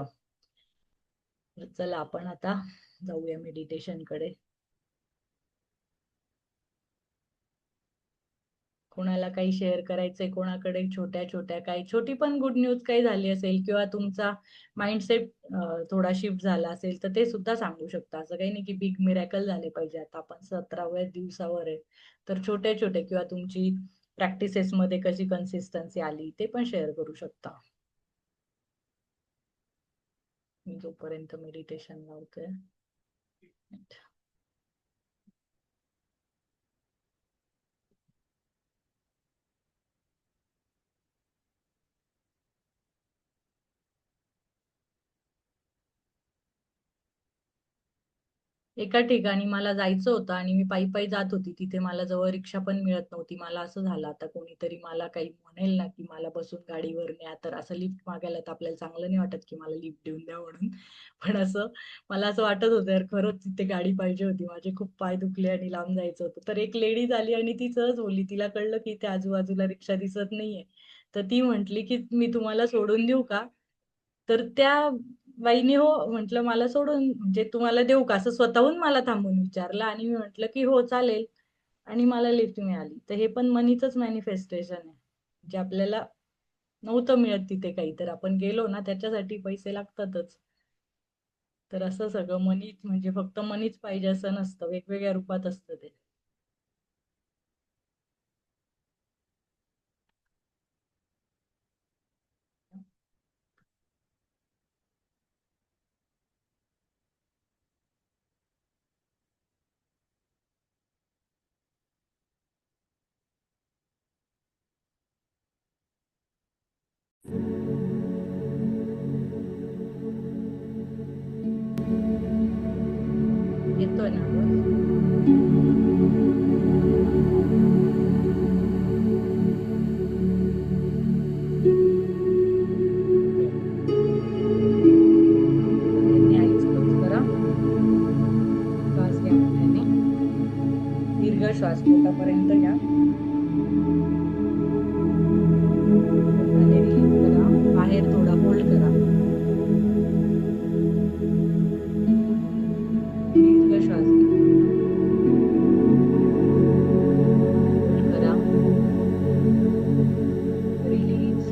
तर चला आपण आता जाऊया मेडिटेशन कडे. कोणाला काही शेअर करायचंय, कोणाकडे छोट्या छोट्या काही छोटी पण गुड न्यूज काही झाली असेल किंवा तुमचा माइंडसेट थोडा शिफ्ट झाला असेल तर ते सुद्धा सांगू शकता. असं काही नाही की बिग मिरॅकल झाले पाहिजे. आता आपण 17व्या दिवसावर आहे. तर छोटे छोटे किंवा तुमची प्रॅक्टिसेस मध्ये कशी कन्सिस्टन्सी आली ते पण शेअर करू शकता. मी जोपर्यंत मेडिटेशन लावते. एका ठिकाणी मला जायचं होतं आणि मी पायी पायी जात होती. तिथे मला जवळ रिक्षा पण मिळत नव्हती. मला असं झालं आता कोणीतरी मला काही म्हणेल ना की मला बसून गाडीवर न्या. तर असं लिफ्ट मागायला तर आपल्याला चांगलं नाही वाटत की मला लिफ्ट देऊन द्या म्हणून. पण असं मला असं वाटत होतं यार खरंच तिथे गाडी पाहिजे होती. माझे खूप पाय दुखले आणि लांब जायचं होतं. तर एक लेडीज आली आणि ती सहज बोलली. तिला कळलं की त्या आजूबाजूला रिक्षा दिसत नाहीये. तर ती म्हंटली की मी तुम्हाला सोडून देऊ का? तर त्या बाईने हो म्हटलं मला सोडून म्हणजे तुम्हाला देऊ का असं स्वतःहून मला थांबून विचारलं. आणि मी म्हटलं की हो चालेल. आणि मला लिफ्ट मिळाली. तर हे पण मनीचंच मॅनिफेस्टेशन आहे. जे आपल्याला नव्हतं मिळत तिथे काही तर आपण गेलो ना त्याच्यासाठी पैसे लागतातच. तर असं सगळं मनीच म्हणजे फक्त मनीच पाहिजे असं नसतं. वेगवेगळ्या रूपात असतं ते. येतोय ना आवाज? सगळ्यांनी आईज क्लोज करा. श्वास घ्या मोठ्याने. दीर्घ श्वास पोटापर्यंत घ्या. पोटाने रिलीज करा. बाहेर थोडा होल्ड करा. दीर्घ श्वास घ्या. होल्ड करा. रिलीज.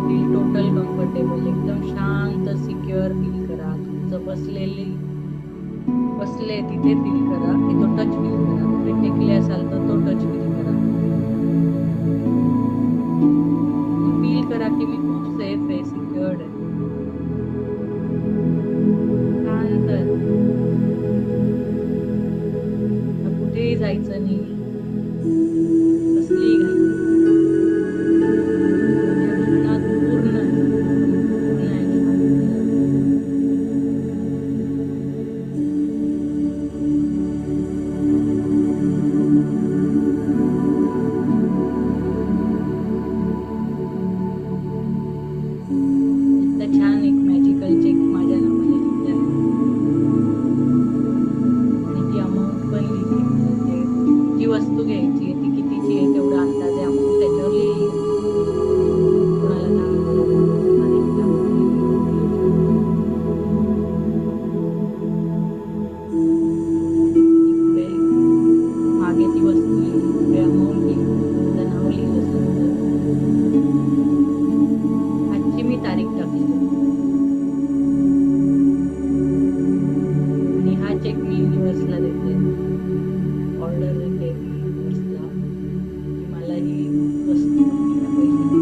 Feel total comfortable. एकदम शांत सिक्युअर फील करा. तुमचं बसले तिथे फील करा की तो टच फील करा. कुठे टेकले असाल तर तो टच फील करा. फील करा की मी खूप सेफ आहे, सिक्युअर्ड आहे, शांत आहे. आता कुठेही जायचं नाही. कसलीही घाई या क्षणात पूर्ण आहे. पूर्ण आहे शांत. एकदा छान एक मॅजिकल चेक माझ्या नावाने लिहिला आणि ती अमाऊंट पण लिहिली. म्हणजे जी वस्तू घ्यायची आहे ती कितीची आहे तेवढा अंदाजे अमाऊंट त्याच्यावर लिहिली. कोणाला 10,000 कोणाला 1,00,000 कोणाला 1,00,000. इकडे मागे ती वस्तू लिहिली, इकडे अमाऊंट लिहिली, माझं नाव लिहिलं सुंदर. आजची मी तारीख टाकली आणि हा चेक मी युनिव्हर्सला देते. ऑर्डर देते युनिव्हर्सला की मला ही वस्तू या पैशाने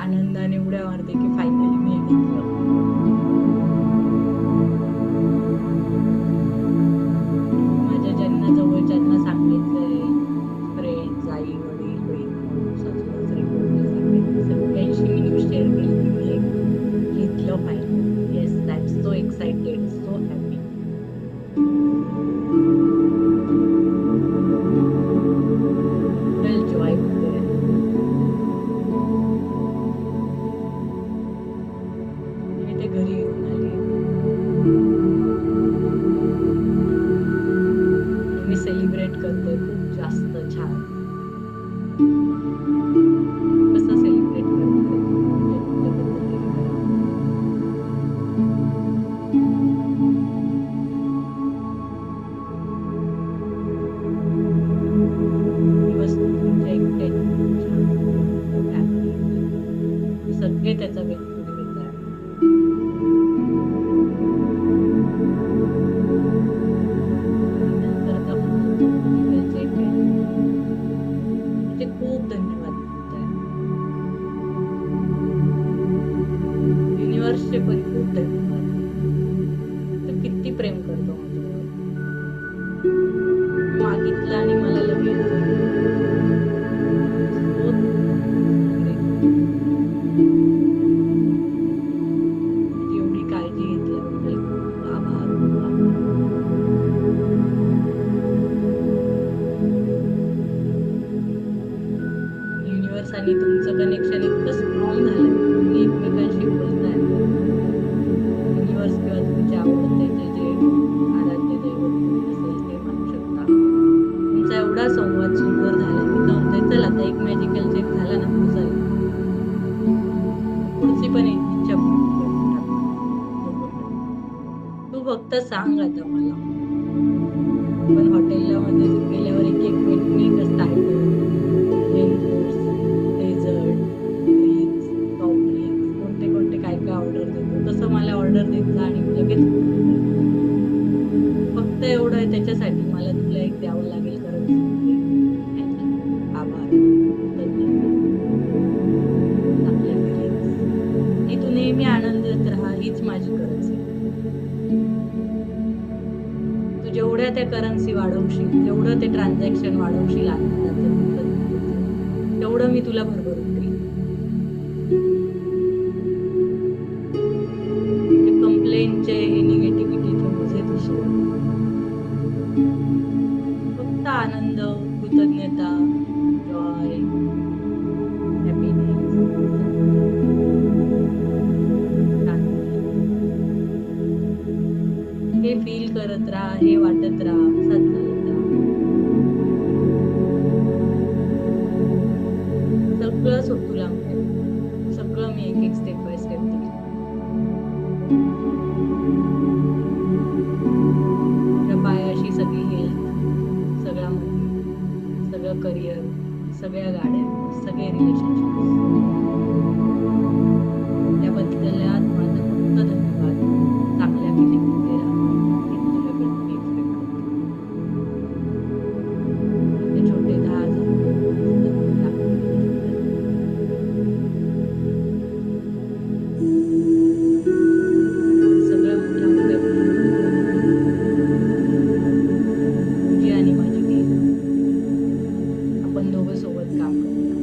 आनंदाने उड्या मारते की फायनली मी हे घेतलं. माझ्या ज्यांना जवळच्यांना सांगितलंय, फ्रेंड्स, आई वडील, बहीण भाऊ, सासू सासरे, कोणी सांगितलं, सगळ्यांशी मी न्यूज शेअर केली की मी हे घेतलं finally. Yes, that's so excited, so happy. Total Joy होते. मी ते घरी येऊन आले. मी सेलिब्रेट करते खूप जास्त छान. कसं सेलिब्रेट करते तुमच्या पद्धतीने करा. दिवस तुमच्या एकट्याचे खूप छान, खूप हॅपी. सगळे त्याचा वेगवेगळा आहे. नंतरचा मेडिकल चेक आहे ते खूप धन्यवाद म्हणताय. युनिव्हर्सचे पण खूप धन्यवाद. तो किती प्रेम करतो माझ्यावर. मागितलं आणि मला लगेच एवढी काळजी घेतल्याबद्दल खूप आभार, खूप आभार. युनिव्हर्स आणि तुमचं कनेक्शन इतकं स्ट्रॉंग झालं की तुम्ही एकमेकांशी बोलताय. युनिव्हर्स किंवा तुमच्या आवडते जे आराध्य दैवत कोणी असेल ते म्हणू शकता. तुमचा एवढा संवाद सुंदर झाला की जमतंय. चल आता एक मॅजिकल चेक झाला ना, पुढची पण एक इच्छा पूर्ण करून टाकू. तू फक्त सांग आता मला. पण हॉटेलला मध्ये गेल्यावर एक एक वेगवेगळी starter, main course, dessert, drinks, soft drinks, कोणते कोणते काय काय ऑर्डर देतो तसं मला ऑर्डर देत जा आणि लगेच फक्त एवढं आहे. त्याच्यासाठी मला तुला एक द्यावं लागेल करन्सी. आभार, धन्यवाद. आपल्या फिलिंग्स आणि तू नेहमी आनंदात राहा, हीच माझी करन्सी. तू जेवढ्या त्या करन्सी वाढवशील, जेवढं ते ट्रान्झॅक्शन वाढवशील आनंदाचं, तेवढं मी तुला भरभरून देईन. ते कंप्लेंटचे, हे निगेटिव्हिटीचे मुझे दिसू. फक्त आनंद, कृतज्ञता, जॉय, हॅपीनेस, हे फील करत राहा, हे वाटत राहा, असंच चालत राहा. सगळं तुला मिळेल. सगळं मी एक एक स्टेप बाय स्टेप देईल. तुझ्या पायाशी सगळी हेल्थ, सगळा मनी, सगळं करिअर, सगळ्या गाड्या, सगळे रिलेशनशिप, त्या बदल्यात माझं फक्त धन्यवाद. चांगल्या फिलिंगमध्ये राहा. हे तुझ्याकडून मी एक्सपेक्ट करते. ते छोटे 10,000 सगळं मोठ्या मोठ्या तुझी आणि माझी टीम, आपण दोघं सोबत काम करूया.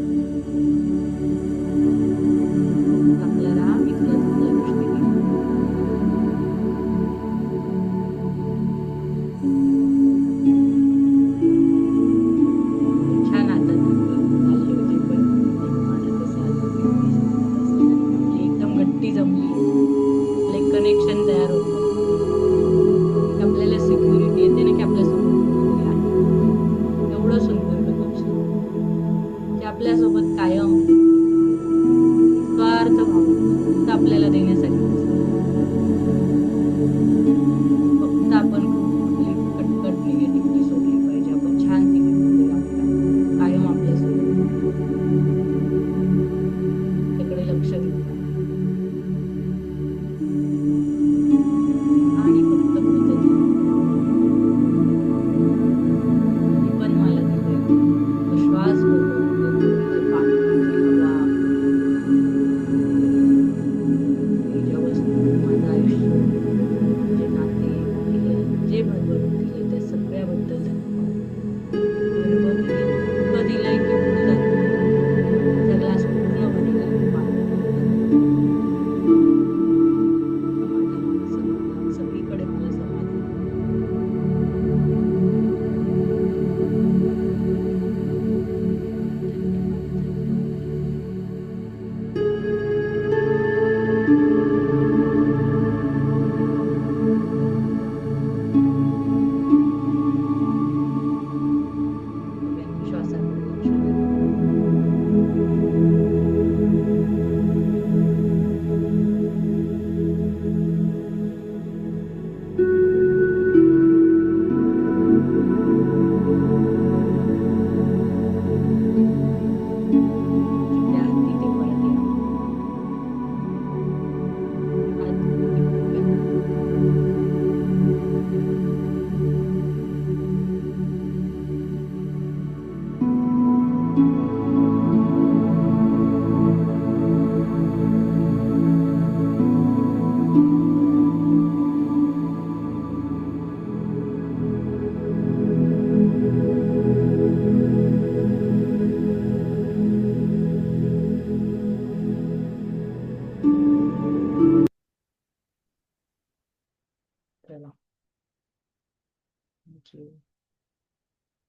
थँक्यू.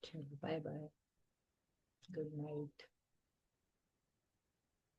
चलो बाय बाय. Good night.